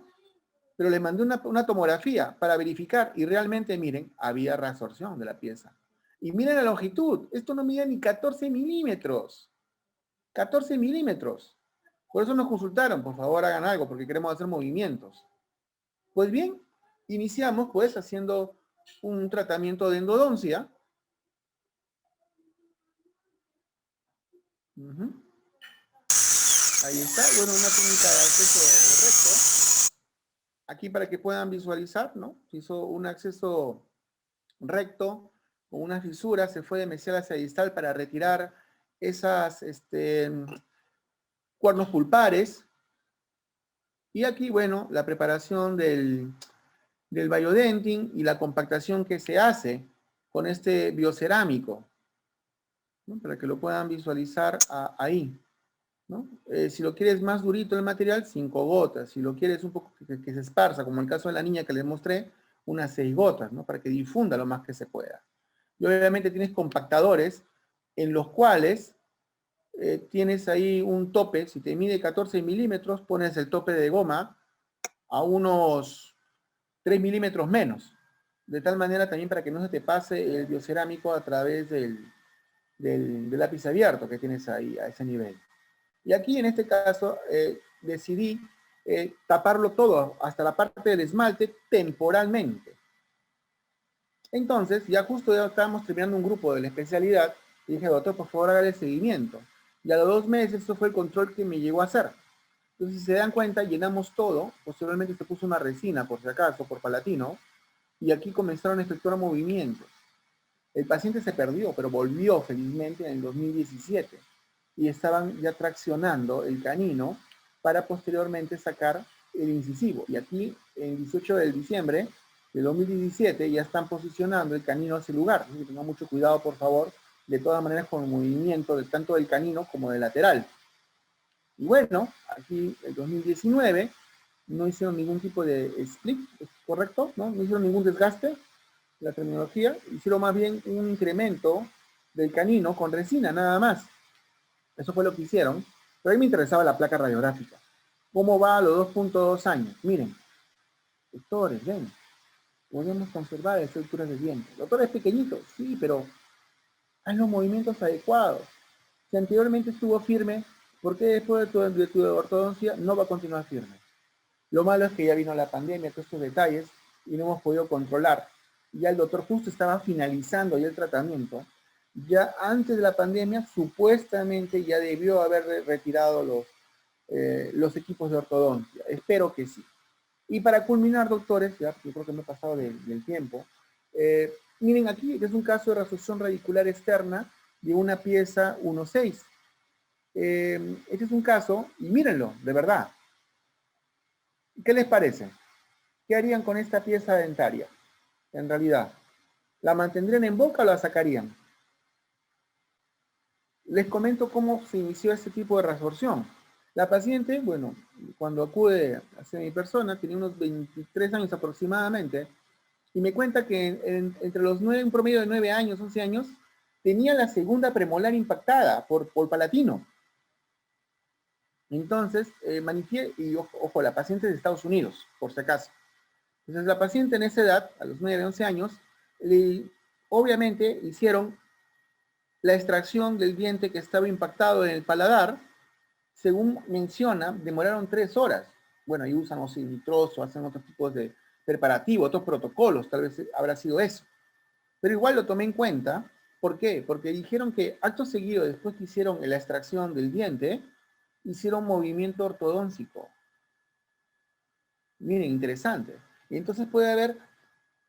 pero le mandé una tomografía para verificar y realmente, miren, había reabsorción de la pieza. Y miren la longitud, esto no mide ni 14 milímetros. 14 milímetros. Por eso nos consultaron, por favor hagan algo, porque queremos hacer movimientos. Pues bien, iniciamos pues haciendo un tratamiento de endodoncia. Ahí está, bueno, una técnica de acceso recto. Aquí para que puedan visualizar, ¿no? Se hizo un acceso recto con una fisura, se fue de mesial hacia distal para retirar esas cuernos pulpares. Y aquí, bueno, la preparación del Biodentin y la compactación que se hace con este biocerámico, ¿no? Para que lo puedan visualizar ahí, ¿no? Si lo quieres más durito el material, 5 gotas. Si lo quieres un poco que se esparza, como el caso de la niña que les mostré, unas 6 gotas, ¿no? Para que difunda lo más que se pueda. Y obviamente tienes compactadores en los cuales tienes ahí un tope. Si te mide 14 milímetros, pones el tope de goma a unos 3 milímetros menos. De tal manera también para que no se te pase el biocerámico a través del lápiz abierto que tienes ahí a ese nivel. Y aquí en este caso decidí taparlo todo, hasta la parte del esmalte, temporalmente. Entonces, ya justo ya estábamos terminando un grupo de la especialidad, y dije, doctor, por favor, hágale seguimiento. Y a los 2 meses, eso fue el control que me llegó a hacer. Entonces, si se dan cuenta, llenamos todo, posteriormente se puso una resina, por si acaso, por palatino, y aquí comenzaron a efectuar movimientos. El paciente se perdió, pero volvió felizmente en el 2017 y estaban ya traccionando el canino para posteriormente sacar el incisivo. Y aquí, el 18 de diciembre de 2017, ya están posicionando el canino a ese lugar. Así que tengan mucho cuidado, por favor, de todas maneras con el movimiento de tanto del canino como del lateral. Y bueno, aquí el 2019 no hicieron ningún tipo de split, ¿correcto? No hicieron ningún desgaste, la terminología, hicieron más bien un incremento del canino con resina, nada más. Eso fue lo que hicieron. Pero a mí me interesaba la placa radiográfica. ¿Cómo va a los 2.2 años? Miren, doctores, ven, podemos conservar estructuras de dientes. Doctor, es pequeñito, sí, pero haz los movimientos adecuados. Si anteriormente estuvo firme, ¿por qué después de tu ortodoncia no va a continuar firme? Lo malo es que ya vino la pandemia, todos estos detalles, y no hemos podido controlar. Ya el doctor justo estaba finalizando ya el tratamiento, ya antes de la pandemia supuestamente ya debió haber retirado los equipos de ortodoncia. Espero que sí. Y para culminar, doctores, ya, yo creo que me he pasado del tiempo, miren aquí, es un caso de resorción radicular externa de una pieza 1.6. Este es un caso, y mírenlo, de verdad. ¿Qué les parece? ¿Qué harían con esta pieza dentaria? En realidad, ¿la mantendrían en boca o la sacarían? Les comento cómo se inició este tipo de resorción. La paciente, bueno, cuando acude hacia mi persona, tenía unos 23 años aproximadamente, y me cuenta que entre los 9, un promedio de 9 años, 11 años, tenía la segunda premolar impactada por palatino. Entonces, y ojo, la paciente es de Estados Unidos, por si acaso. Entonces, la paciente en esa edad, a los 9, 11 años, obviamente hicieron la extracción del diente que estaba impactado en el paladar. Según menciona, demoraron 3 horas. Bueno, ahí usan nitroso, hacen otros tipos de preparativos, otros protocolos, tal vez habrá sido eso. Pero igual lo tomé en cuenta. ¿Por qué? Porque dijeron que acto seguido, después que hicieron la extracción del diente, hicieron movimiento ortodóntico. Miren, interesante. Y entonces puede haber,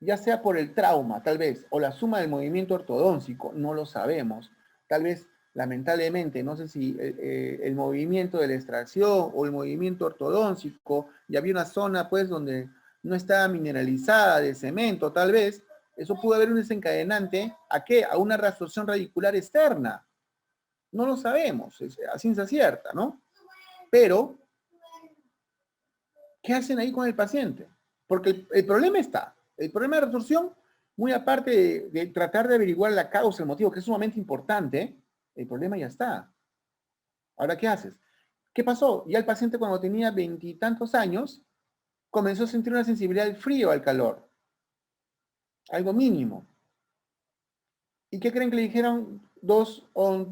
ya sea por el trauma, tal vez, o la suma del movimiento ortodóntico, no lo sabemos. Tal vez, lamentablemente, no sé si el movimiento de la extracción o el movimiento ortodóntico, y había una zona, pues, donde no estaba mineralizada de cemento, tal vez, eso pudo haber un desencadenante, ¿a qué? A una reabsorción radicular externa. No lo sabemos, a ciencia cierta, ¿no? Pero, ¿qué hacen ahí con el paciente? Porque el problema está. El problema de reabsorción, muy aparte de tratar de averiguar la causa, el motivo, que es sumamente importante, el problema ya está. Ahora, ¿qué haces? ¿Qué pasó? Ya el paciente cuando tenía 20 y tantos años, comenzó a sentir una sensibilidad al frío, al calor. Algo mínimo. ¿Y qué creen que le dijeron dos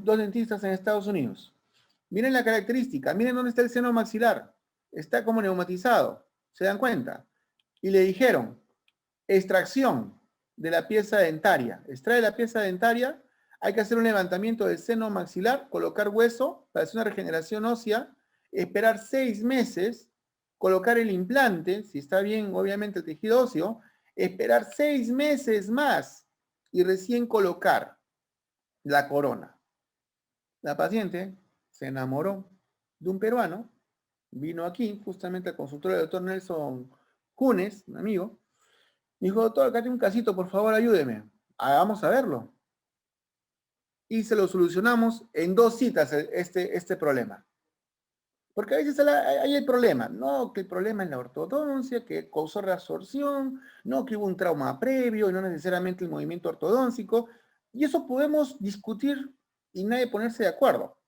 dentistas en Estados Unidos? Miren la característica, miren dónde está el seno maxilar. Está como neumatizado. ¿Se dan cuenta? Y le dijeron, extracción de la pieza dentaria. Extrae la pieza dentaria, hay que hacer un levantamiento del seno maxilar, colocar hueso para hacer una regeneración ósea, esperar 6 meses, colocar el implante, si está bien, obviamente, el tejido óseo, esperar 6 meses más y recién colocar la corona. La paciente se enamoró de un peruano, vino aquí justamente al consultorio del doctor Nelson Junes, un amigo. Me dijo, doctor, acá tengo un casito, por favor, ayúdeme. Vamos a verlo. Y se lo solucionamos en 2 citas este problema. Porque a veces hay el problema. No, que el problema es la ortodoncia, que causó reabsorción, no, que hubo un trauma previo y no necesariamente el movimiento ortodóntico. Y eso podemos discutir y nadie ponerse de acuerdo.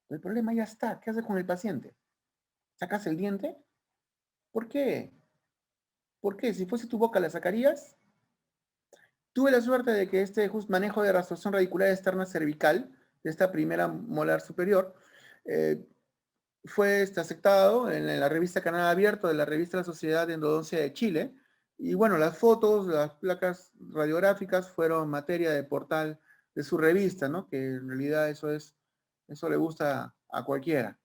El problema ya está. ¿Qué haces con el paciente? ¿Sacas el diente? ¿Por qué? ¿Por qué? Si fuese tu boca, ¿la sacarías? Tuve la suerte de que este manejo de reabsorción radicular externa cervical, de esta primera molar superior, fue aceptado en la revista Canal Abierto de la revista La Sociedad de Endodoncia de Chile. Y bueno, las fotos, las placas radiográficas fueron materia de portal de su revista, ¿no? Que en realidad eso le gusta a cualquiera.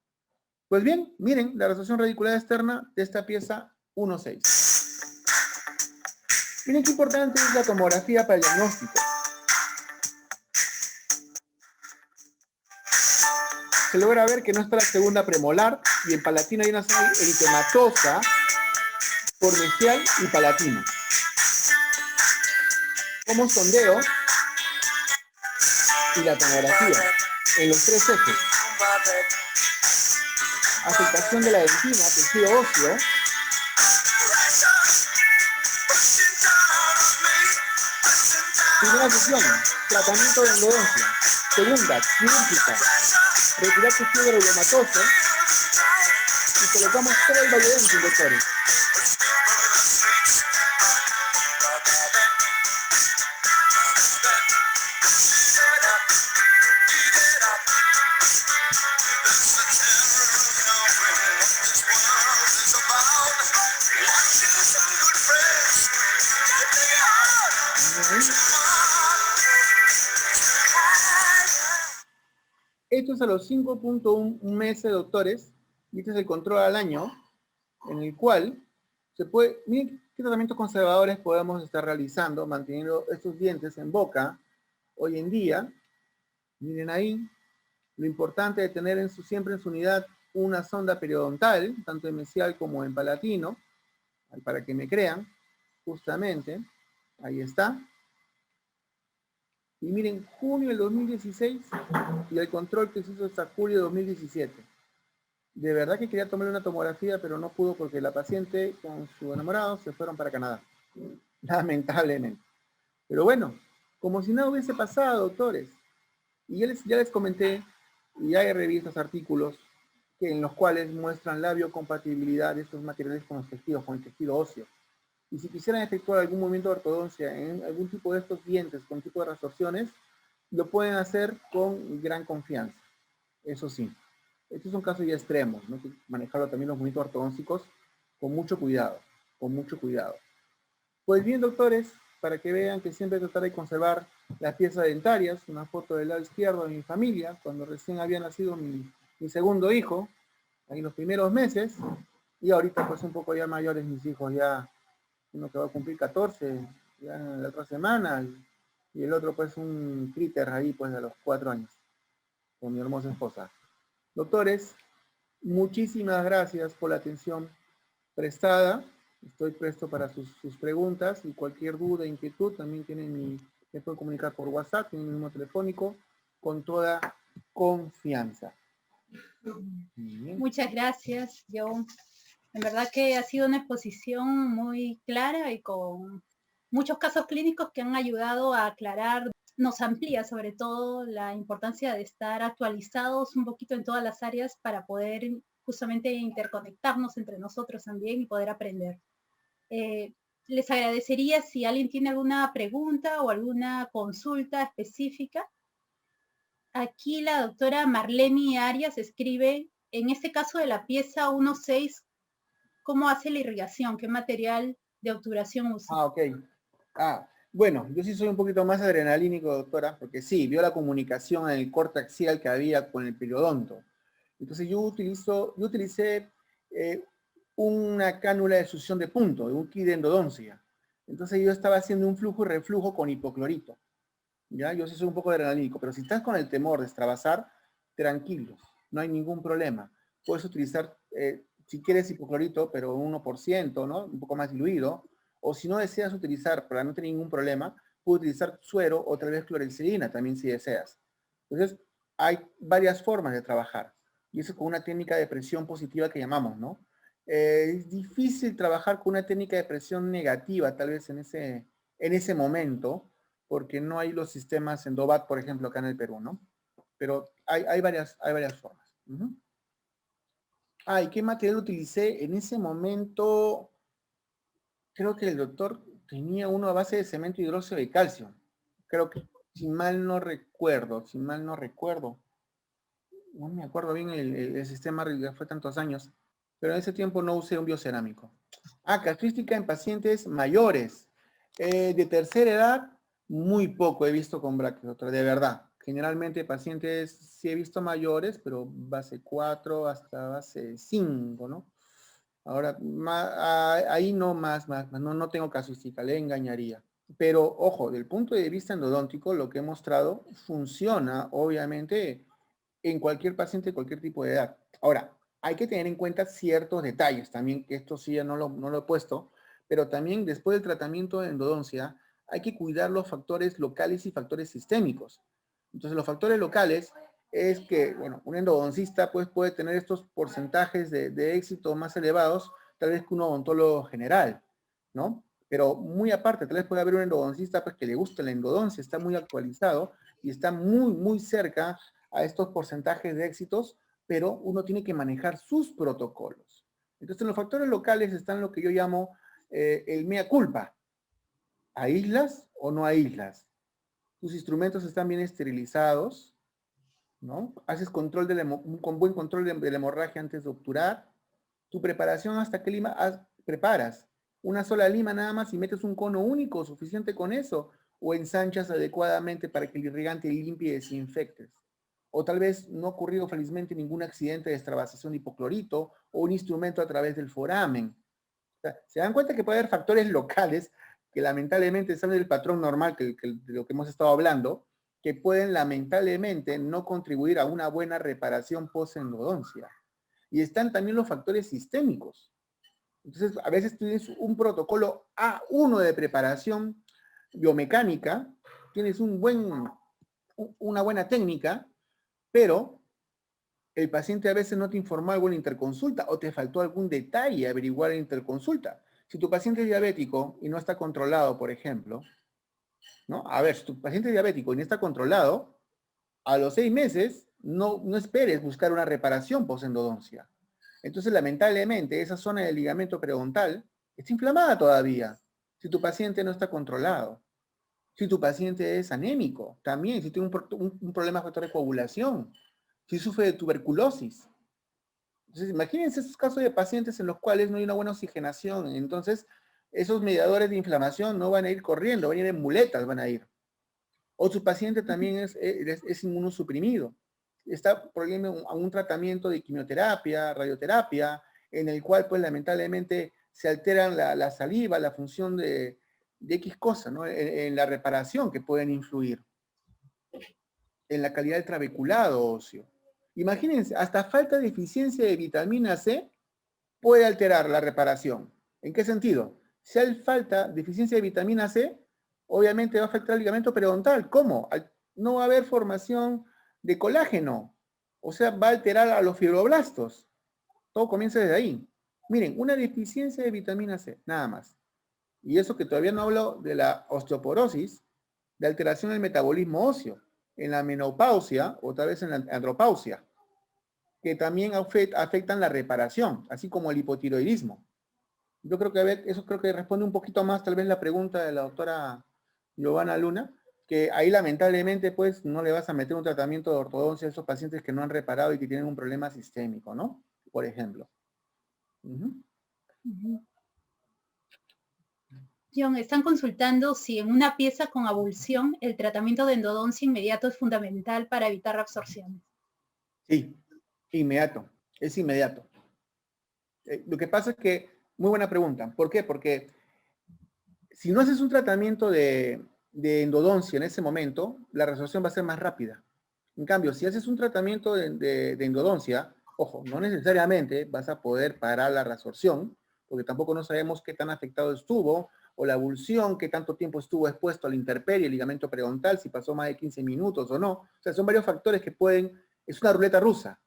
Pues bien, miren, la reabsorción radicular externa de esta pieza 1.6. Miren qué importante es la tomografía para el diagnóstico. Se logra ver que no está la segunda premolar y en palatino hay una zona eritematosa por mesial y palatino. Como sondeo y la tomografía en los 3 ejes. Afectación de la dentina, tejido óseo. Primera sesión, tratamiento de endodoncia. Segunda, quirúrgica. Retirar tejido granulomatoso y colocamos todo el valledente, doctores. Esto es a los 5.1 meses, doctores, y este es el control al año, en el cual se puede, miren qué tratamientos conservadores podemos estar realizando, manteniendo estos dientes en boca hoy en día. Miren ahí, lo importante de tener siempre en su unidad una sonda periodontal, tanto en mesial como en palatino, para que me crean, justamente, ahí está. Y miren, junio del 2016 y el control que se hizo hasta julio de 2017. De verdad que quería tomarle una tomografía, pero no pudo porque la paciente con su enamorado se fueron para Canadá. Lamentablemente. Pero bueno, como si nada hubiese pasado, doctores. Y ya les comenté, y hay revistas, artículos, en los cuales muestran la biocompatibilidad de estos materiales con los tejidos, con el tejido óseo. Y si quisieran efectuar algún movimiento de ortodoncia en algún tipo de estos dientes con tipo de resorciones, lo pueden hacer con gran confianza. Eso sí, estos son casos ya extremos, ¿no? Hay que manejarlo también los movimientos ortodónticos con mucho cuidado, con mucho cuidado. Pues bien, doctores, para que vean que siempre tratar de conservar las piezas dentarias, una foto del lado izquierdo de mi familia, cuando recién había nacido mi segundo hijo, ahí en los primeros meses, y ahorita pues un poco ya mayores mis hijos, ya uno que va a cumplir 14 ya en la otra semana, y el otro pues un critter ahí pues a los 4 años, con mi hermosa esposa. Doctores, muchísimas gracias por la atención prestada. Estoy presto para sus preguntas y cualquier duda, inquietud, también me pueden comunicar por WhatsApp, tienen mi número telefónico, con toda confianza. Bien. Muchas gracias, John. En verdad que ha sido una exposición muy clara y con muchos casos clínicos que han ayudado a aclarar, nos amplía sobre todo la importancia de estar actualizados un poquito en todas las áreas para poder justamente interconectarnos entre nosotros también y poder aprender. Les agradecería si alguien tiene alguna pregunta o alguna consulta específica. Aquí la doctora Marlene Arias escribe, en este caso de la pieza 1.6, ¿cómo hace la irrigación? ¿Qué material de obturación usa? Ok. Bueno, yo sí soy un poquito más adrenalínico, doctora, porque sí, vio la comunicación en el corte axial que había con el periodonto. Entonces yo utilicé una cánula de succión de punto, de un kit de endodoncia. Entonces yo estaba haciendo un flujo y reflujo con hipoclorito. ¿Ya? Yo sí soy un poco adrenalínico, pero si estás con el temor de extravasar, tranquilos, no hay ningún problema. Puedes utilizar, si quieres hipoclorito, pero 1%, ¿no? Un poco más diluido, o si no deseas utilizar, para no tener ningún problema, puedes utilizar suero o tal vez clorexidina también si deseas. Entonces, hay varias formas de trabajar, y eso con una técnica de presión positiva que llamamos, ¿no? Es difícil trabajar con una técnica de presión negativa, tal vez en ese momento, porque no hay los sistemas Endobat, por ejemplo, acá en el Perú, ¿no? Pero hay varias formas. ¿Y qué material utilicé? En ese momento, creo que el doctor tenía uno a base de cemento hidróxido de calcio. Creo que, si mal no recuerdo, no me acuerdo bien el sistema, fue tantos años, pero en ese tiempo no usé un biocerámico. Casuística en pacientes mayores. De tercera edad, muy poco he visto con brackets, de verdad. Generalmente pacientes sí he visto mayores, pero base 4 hasta base 5, ¿no? Ahora, ahí no no tengo casuística, le engañaría. Pero, ojo, del punto de vista endodóntico, lo que he mostrado funciona, obviamente, en cualquier paciente de cualquier tipo de edad. Ahora, hay que tener en cuenta ciertos detalles también, que esto sí ya no lo he puesto, pero también después del tratamiento de endodoncia hay que cuidar los factores locales y factores sistémicos. Entonces, los factores locales es que, bueno, un endodoncista pues, puede tener estos porcentajes de éxito más elevados, tal vez que un odontólogo general, ¿no? Pero muy aparte, tal vez puede haber un endodoncista pues, que le guste la endodoncia, está muy actualizado y está muy, muy cerca a estos porcentajes de éxitos, pero uno tiene que manejar sus protocolos. Entonces, en los factores locales están lo que yo llamo el mea culpa. ¿Aíslas o no aíslas? Tus instrumentos están bien esterilizados, ¿no? Haces control con buen control de la hemorragia antes de obturar. Tu preparación, ¿hasta qué lima preparas? ¿Una sola lima nada más y metes un cono único, suficiente con eso? ¿O ensanchas adecuadamente para que el irrigante limpie y desinfectes? o tal vez no ha ocurrido felizmente ningún accidente de extravasación de hipoclorito o un instrumento a través del foramen. O sea, se dan cuenta que puede haber factores locales que lamentablemente salen del patrón normal de lo que hemos estado hablando, que pueden lamentablemente no contribuir a una buena reparación post-endodoncia. Y están también los factores sistémicos. Entonces, a veces tienes un protocolo A1 de preparación biomecánica, tienes una buena técnica, pero el paciente a veces no te informó algo en la interconsulta o te faltó algún detalle averiguar en interconsulta. Si tu paciente es diabético y no está controlado, por ejemplo, ¿no? A ver, si tu paciente es diabético y no está controlado, a los 6 meses no esperes buscar una reparación post-endodoncia. Entonces, lamentablemente, esa zona del ligamento periodontal está inflamada todavía, si tu paciente no está controlado. Si tu paciente es anémico, también, si tiene un problema de factor de coagulación, si sufre de tuberculosis. Entonces, imagínense esos casos de pacientes en los cuales no hay una buena oxigenación. Entonces, esos mediadores de inflamación no van a ir corriendo, van a ir en muletas, van a ir. O su paciente también es inmunosuprimido. Está por ejemplo a un tratamiento de quimioterapia, radioterapia, en el cual, pues, lamentablemente se alteran la saliva, la función de X cosas, ¿no? En la reparación que pueden influir, en la calidad del trabeculado óseo. Imagínense, hasta falta de eficiencia de vitamina C puede alterar la reparación. ¿En qué sentido? Si hay falta de eficiencia de vitamina C, obviamente va a afectar el ligamento periodontal. ¿Cómo? No va a haber formación de colágeno. O sea, va a alterar a los fibroblastos. Todo comienza desde ahí. Miren, una deficiencia de vitamina C, nada más. Y eso que todavía no hablo de la osteoporosis, de alteración del metabolismo óseo, en la menopausia o tal vez en la andropausia, que también afectan la reparación, así como el hipotiroidismo. Yo creo que eso creo que responde un poquito más tal vez la pregunta de la doctora Giovanna Luna, que ahí lamentablemente pues no le vas a meter un tratamiento de ortodoncia a esos pacientes que no han reparado y que tienen un problema sistémico, ¿no? Por ejemplo. John, están consultando si en una pieza con abulsión el tratamiento de endodoncia inmediato es fundamental para evitar reabsorciones. Sí, inmediato, es inmediato. Lo que pasa es que, muy buena pregunta, ¿por qué? Porque si no haces un tratamiento de endodoncia en ese momento, la resorción va a ser más rápida. En cambio, si haces un tratamiento de endodoncia, ojo, no necesariamente vas a poder parar la resorción, porque tampoco no sabemos qué tan afectado estuvo, o la abulsión, qué tanto tiempo estuvo expuesto a la intemperie, el ligamento periodontal, si pasó más de 15 minutos o no. O sea, son varios factores que es una ruleta rusa.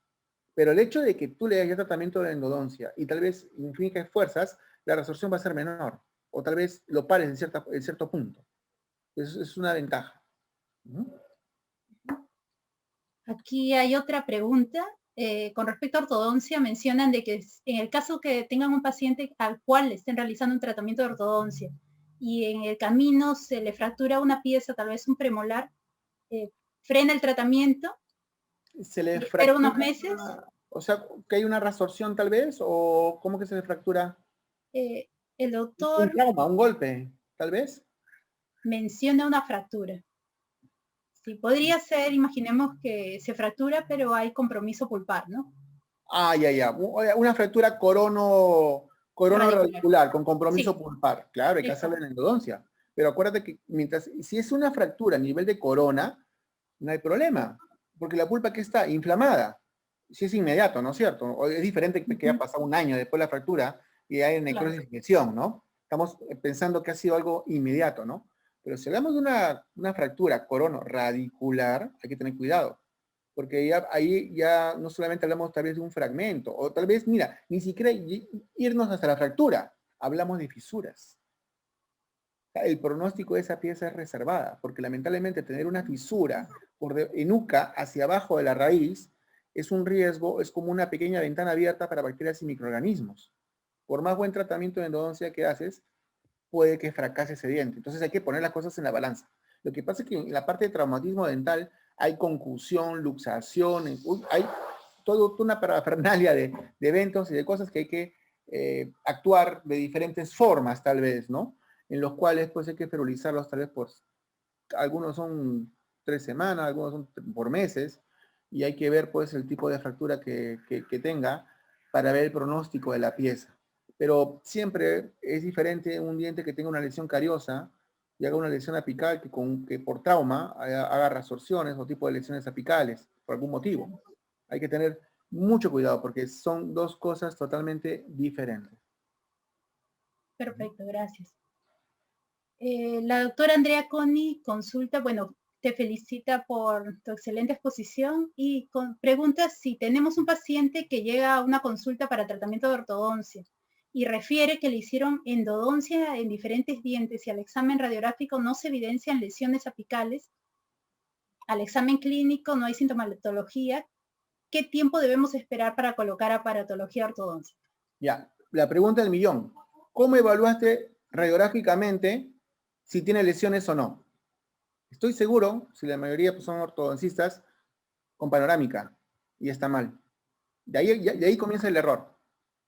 Pero el hecho de que tú le hagas tratamiento de endodoncia y tal vez infliges fuerzas, la resorción va a ser menor. O tal vez lo pares en cierto punto. Eso es una ventaja. Aquí hay otra pregunta. Con respecto a ortodoncia, mencionan de que en el caso que tengan un paciente al cual le estén realizando un tratamiento de ortodoncia y en el camino se le fractura una pieza, tal vez un premolar, frena el tratamiento, se le espera fractura, unos meses. O sea, que hay una resorción tal vez, o ¿cómo que se le fractura? El doctor... Un trauma, un golpe, tal vez. Menciona una fractura. Sí, podría ser, imaginemos que se fractura, pero hay compromiso pulpar, ¿no? Ah, ya. Una fractura radicular con compromiso pulpar. Claro, hay que hacerlo en endodoncia. Pero acuérdate que si es una fractura a nivel de corona, no hay problema. Porque la pulpa que está inflamada, si es inmediato, ¿no es cierto? O es diferente que haya pasado un año después de la fractura y hay necrosis de infección, ¿no? Estamos pensando que ha sido algo inmediato, ¿no? Pero si hablamos de una fractura radicular, hay que tener cuidado. Porque ahí ya no solamente hablamos tal vez de un fragmento, o tal vez, mira, ni siquiera irnos hasta la fractura, hablamos de fisuras. El pronóstico de esa pieza es reservada, porque lamentablemente tener una fisura en nuca hacia abajo de la raíz es un riesgo, es como una pequeña ventana abierta para bacterias y microorganismos. Por más buen tratamiento de endodoncia que haces, puede que fracase ese diente. Entonces hay que poner las cosas en la balanza. Lo que pasa es que en la parte de traumatismo dental hay concusión, luxación, hay toda una parafernalia de eventos y de cosas que hay que actuar de diferentes formas, tal vez, ¿no? En los cuales pues hay que ferulizarlos tal vez algunos son 3 semanas, algunos son por meses, y hay que ver pues el tipo de fractura que tenga para ver el pronóstico de la pieza. Pero siempre es diferente un diente que tenga una lesión cariosa y haga una lesión apical que por trauma haga resorciones o tipo de lesiones apicales, por algún motivo. Hay que tener mucho cuidado porque son dos cosas totalmente diferentes. Perfecto, gracias. La doctora Andrea Coni consulta, bueno, te felicita por tu excelente exposición y pregunta si tenemos un paciente que llega a una consulta para tratamiento de ortodoncia y refiere que le hicieron endodoncia en diferentes dientes y al examen radiográfico no se evidencian lesiones apicales, al examen clínico no hay sintomatología. ¿Qué tiempo debemos esperar para colocar aparatología ortodóntica? Ya, la pregunta del millón. ¿Cómo evaluaste radiográficamente si tiene lesiones o no? Estoy seguro, si la mayoría pues, son ortodoncistas, con panorámica, y está mal. De ahí comienza el error.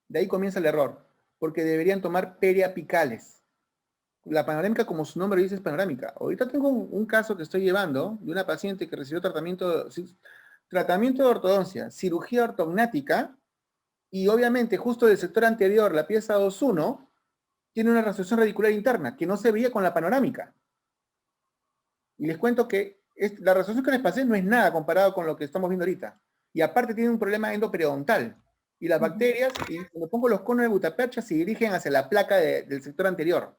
De ahí comienza el error, porque deberían tomar periapicales. La panorámica, como su nombre dice, es panorámica. Ahorita tengo un caso que estoy llevando de una paciente que recibió tratamiento de ortodoncia, cirugía ortognática, y obviamente justo del sector anterior, la pieza 2.1, tiene una resorción radicular interna que no se veía con la panorámica. Y les cuento que la resorción que les pasé no es nada comparado con lo que estamos viendo ahorita. Y aparte tiene un problema endoperiodontal. Y las bacterias, y cuando pongo los conos de gutapercha, se dirigen hacia la placa del sector anterior.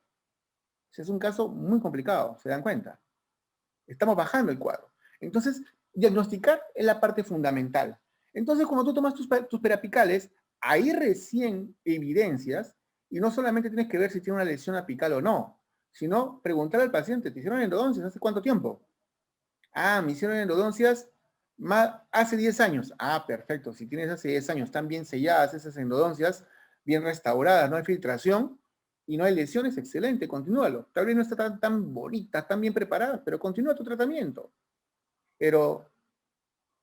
Es un caso muy complicado, ¿se dan cuenta? Estamos bajando el cuadro. Entonces, diagnosticar es la parte fundamental. Entonces, cuando tú tomas tus perapicales, ahí recién evidencias, y no solamente tienes que ver si tiene una lesión apical o no, sino preguntar al paciente, ¿te hicieron endodoncias hace cuánto tiempo? Ah, me hicieron endodoncias hace 10 años. Ah, perfecto. Si tienes hace 10 años, están bien selladas esas endodoncias, bien restauradas, no hay filtración y no hay lesiones, excelente, continúalo. Tal vez no está tan bonita, tan bien preparada, pero continúa tu tratamiento. Pero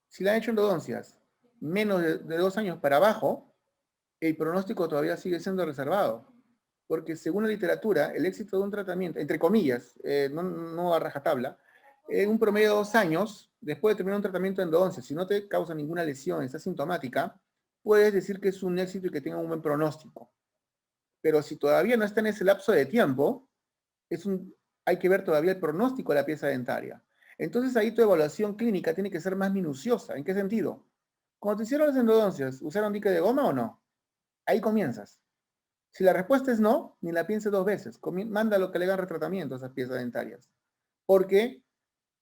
si le han hecho endodoncias menos de 2 años para abajo, el pronóstico todavía sigue siendo reservado. Porque según la literatura, el éxito de un tratamiento, entre comillas, no a rajatabla, en un promedio de 2 años, después de terminar un tratamiento de endodoncia, si no te causa ninguna lesión, está sintomática, puedes decir que es un éxito y que tenga un buen pronóstico. Pero si todavía no está en ese lapso de tiempo, hay que ver todavía el pronóstico de la pieza dentaria. Entonces ahí tu evaluación clínica tiene que ser más minuciosa. ¿En qué sentido? Cuando te hicieron las endodoncias, ¿usaron dique de goma o no? Ahí comienzas. Si la respuesta es no, ni la piense 2 veces. Manda lo que le hagan retratamiento a esas piezas dentarias. Porque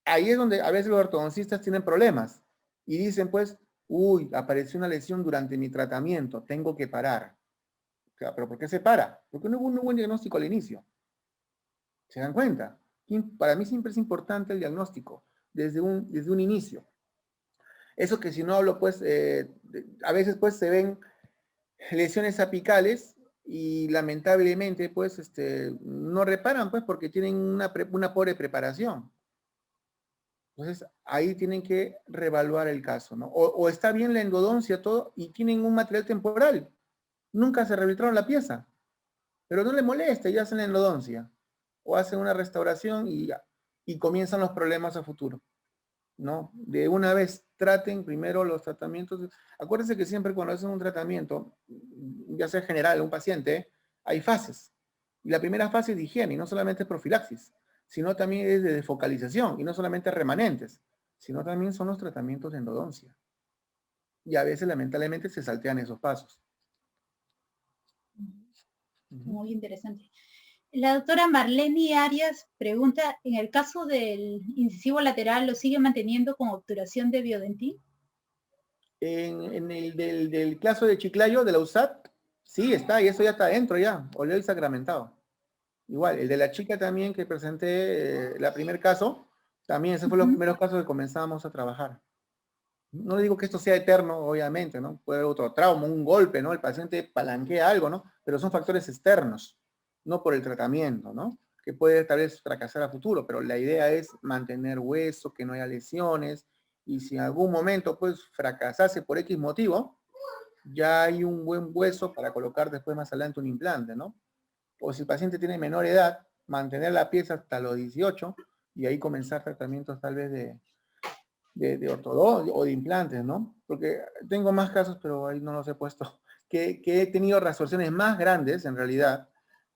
ahí es donde a veces los ortodoncistas tienen problemas. Y dicen, pues, uy, apareció una lesión durante mi tratamiento, tengo que parar. O sea, ¿pero por qué se para? Porque no hubo un buen diagnóstico al inicio. ¿Se dan cuenta? Para mí siempre es importante el diagnóstico, desde un inicio. Eso que si no hablo, pues, a veces pues se ven lesiones apicales y lamentablemente pues no reparan pues porque tienen una pobre preparación. Entonces ahí tienen que reevaluar el caso, ¿no? O está bien la endodoncia todo y tienen un material temporal. Nunca se rehabilitaron la pieza, pero no le molesta y hacen la endodoncia. O hacen una restauración y comienzan los problemas a futuro. ¿No? De una vez traten primero los tratamientos. Acuérdense que siempre cuando hacen un tratamiento, ya sea general, un paciente, hay fases. Y la primera fase es de higiene, y no solamente es profilaxis, sino también es de desfocalización, y no solamente remanentes, sino también son los tratamientos de endodoncia. Y a veces, lamentablemente, se saltean esos pasos. Muy interesante. La doctora Marlene Arias pregunta, ¿en el caso del incisivo lateral lo sigue manteniendo con obturación de biodentín? En el del caso de Chiclayo, de la USAT, sí está, y eso ya está adentro ya, oleoide sacramentado. Igual, el de la chica también que presenté, el primer caso, también ese fue los primeros casos que comenzamos a trabajar. No le digo que esto sea eterno, obviamente, ¿no? Puede haber otro trauma, un golpe, ¿no? El paciente palanquea algo, ¿no? Pero son factores externos, no por el tratamiento, ¿no? Que puede tal vez fracasar a futuro, pero la idea es mantener hueso, que no haya lesiones, y si en algún momento, pues, fracasase por X motivo, ya hay un buen hueso para colocar después más adelante un implante, ¿no? O si el paciente tiene menor edad, mantener la pieza hasta los 18 y ahí comenzar tratamientos tal vez de ortodoncia o de implantes, ¿no? Porque tengo más casos, pero ahí no los he puesto, que he tenido resorciones más grandes, en realidad,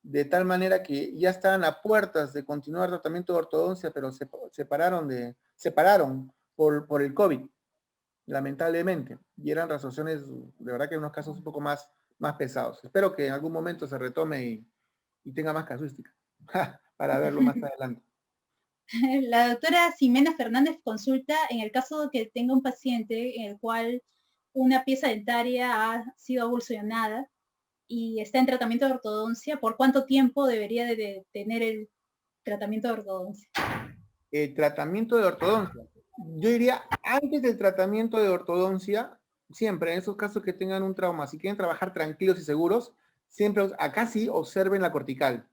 de tal manera que ya estaban a puertas de continuar tratamiento de ortodoncia, pero se pararon por el COVID, lamentablemente. Y eran resorciones, de verdad que en unos casos un poco más pesados. Espero que en algún momento se retome y tenga más casuística para verlo más adelante. La doctora Ximena Fernández consulta en el caso de que tenga un paciente en el cual una pieza dentaria ha sido avulsionada y está en tratamiento de ortodoncia, ¿por cuánto tiempo debería de tener el tratamiento de ortodoncia? El tratamiento de ortodoncia. Yo diría, antes del tratamiento de ortodoncia, siempre en esos casos que tengan un trauma, si quieren trabajar tranquilos y seguros, siempre acá sí observen la cortical,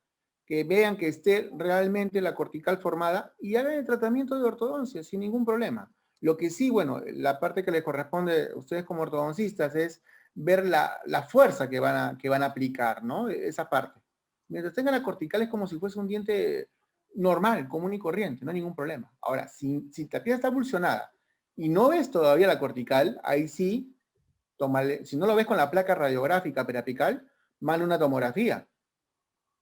que vean que esté realmente la cortical formada y hagan el tratamiento de ortodoncia sin ningún problema. Lo que sí, bueno, la parte que les corresponde a ustedes como ortodoncistas es ver la fuerza que van a aplicar, ¿no? Esa parte. Mientras tengan la cortical es como si fuese un diente normal, común y corriente, no hay ningún problema. Ahora, si la pieza está emulsionada y no ves todavía la cortical, ahí sí, tómale, si no lo ves con la placa radiográfica periapical, manda una tomografía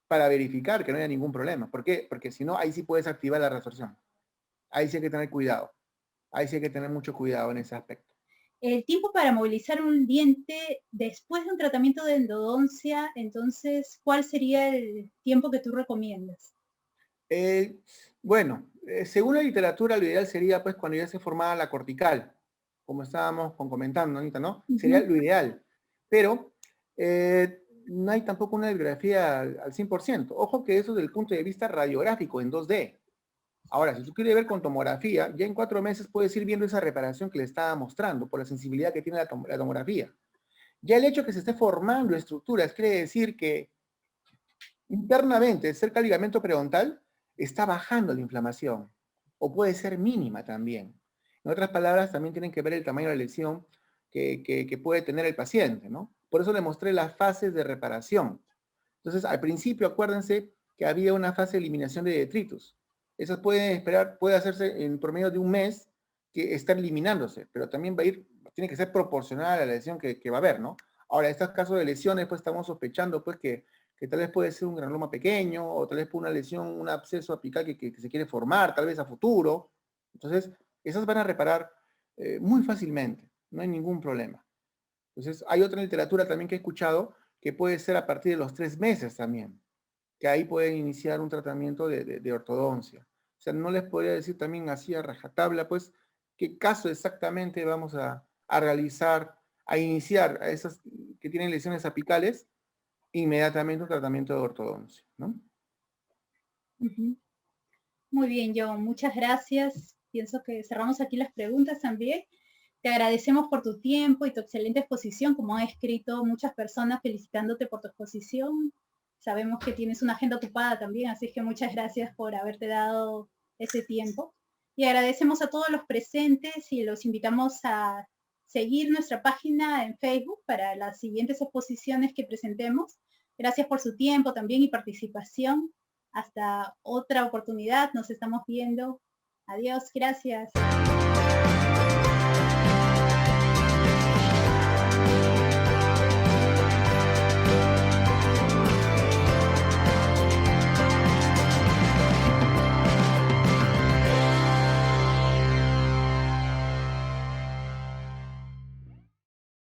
para verificar que no haya ningún problema. ¿Por qué? Porque si no, ahí sí puedes activar la resorción. Ahí sí hay que tener cuidado. Ahí sí hay que tener mucho cuidado en ese aspecto. El tiempo para movilizar un diente después de un tratamiento de endodoncia, entonces, ¿cuál sería el tiempo que tú recomiendas? Bueno, según la literatura, lo ideal sería pues cuando ya se formaba la cortical, como estábamos comentando, Anita, ¿no? Sería lo ideal. Pero no hay tampoco una bibliografía al 100%. Ojo que eso es desde el punto de vista radiográfico, en 2D. Ahora, si tú quieres ver con tomografía, ya en 4 meses puedes ir viendo esa reparación que le estaba mostrando por la sensibilidad que tiene la tomografía. Ya el hecho de que se esté formando estructuras quiere decir que internamente el cerca del ligamento periodontal está bajando la inflamación o puede ser mínima también. En otras palabras, también tienen que ver el tamaño de la lesión que puede tener el paciente, ¿no? Por eso le mostré las fases de reparación. Entonces, al principio, acuérdense que había una fase de eliminación de detritus. Esas pueden esperar, puede hacerse en promedio de un mes que están eliminándose, pero también va a ir, tiene que ser proporcional a la lesión que va a haber, ¿no? Ahora, en estos casos de lesiones, pues estamos sospechando pues que tal vez puede ser un granuloma pequeño, o tal vez por una lesión, un absceso apical que se quiere formar, tal vez a futuro. Entonces, esas van a reparar muy fácilmente, no hay ningún problema. Entonces, hay otra literatura también que he escuchado que puede ser a partir de los 3 meses también, que ahí pueden iniciar un tratamiento de ortodoncia. O sea, no les podría decir también así a rajatabla, pues, qué caso exactamente vamos a realizar, a iniciar a esas que tienen lesiones apicales, inmediatamente un tratamiento de ortodoncia, ¿no? Muy bien, John, muchas gracias. Pienso que cerramos aquí las preguntas también. Te agradecemos por tu tiempo y tu excelente exposición, como han escrito muchas personas felicitándote por tu exposición. Sabemos que tienes una agenda ocupada también, así que muchas gracias por haberte dado ese tiempo. Y agradecemos a todos los presentes y los invitamos a seguir nuestra página en Facebook para las siguientes exposiciones que presentemos. Gracias por su tiempo también y participación. Hasta otra oportunidad, nos estamos viendo. Adiós, gracias.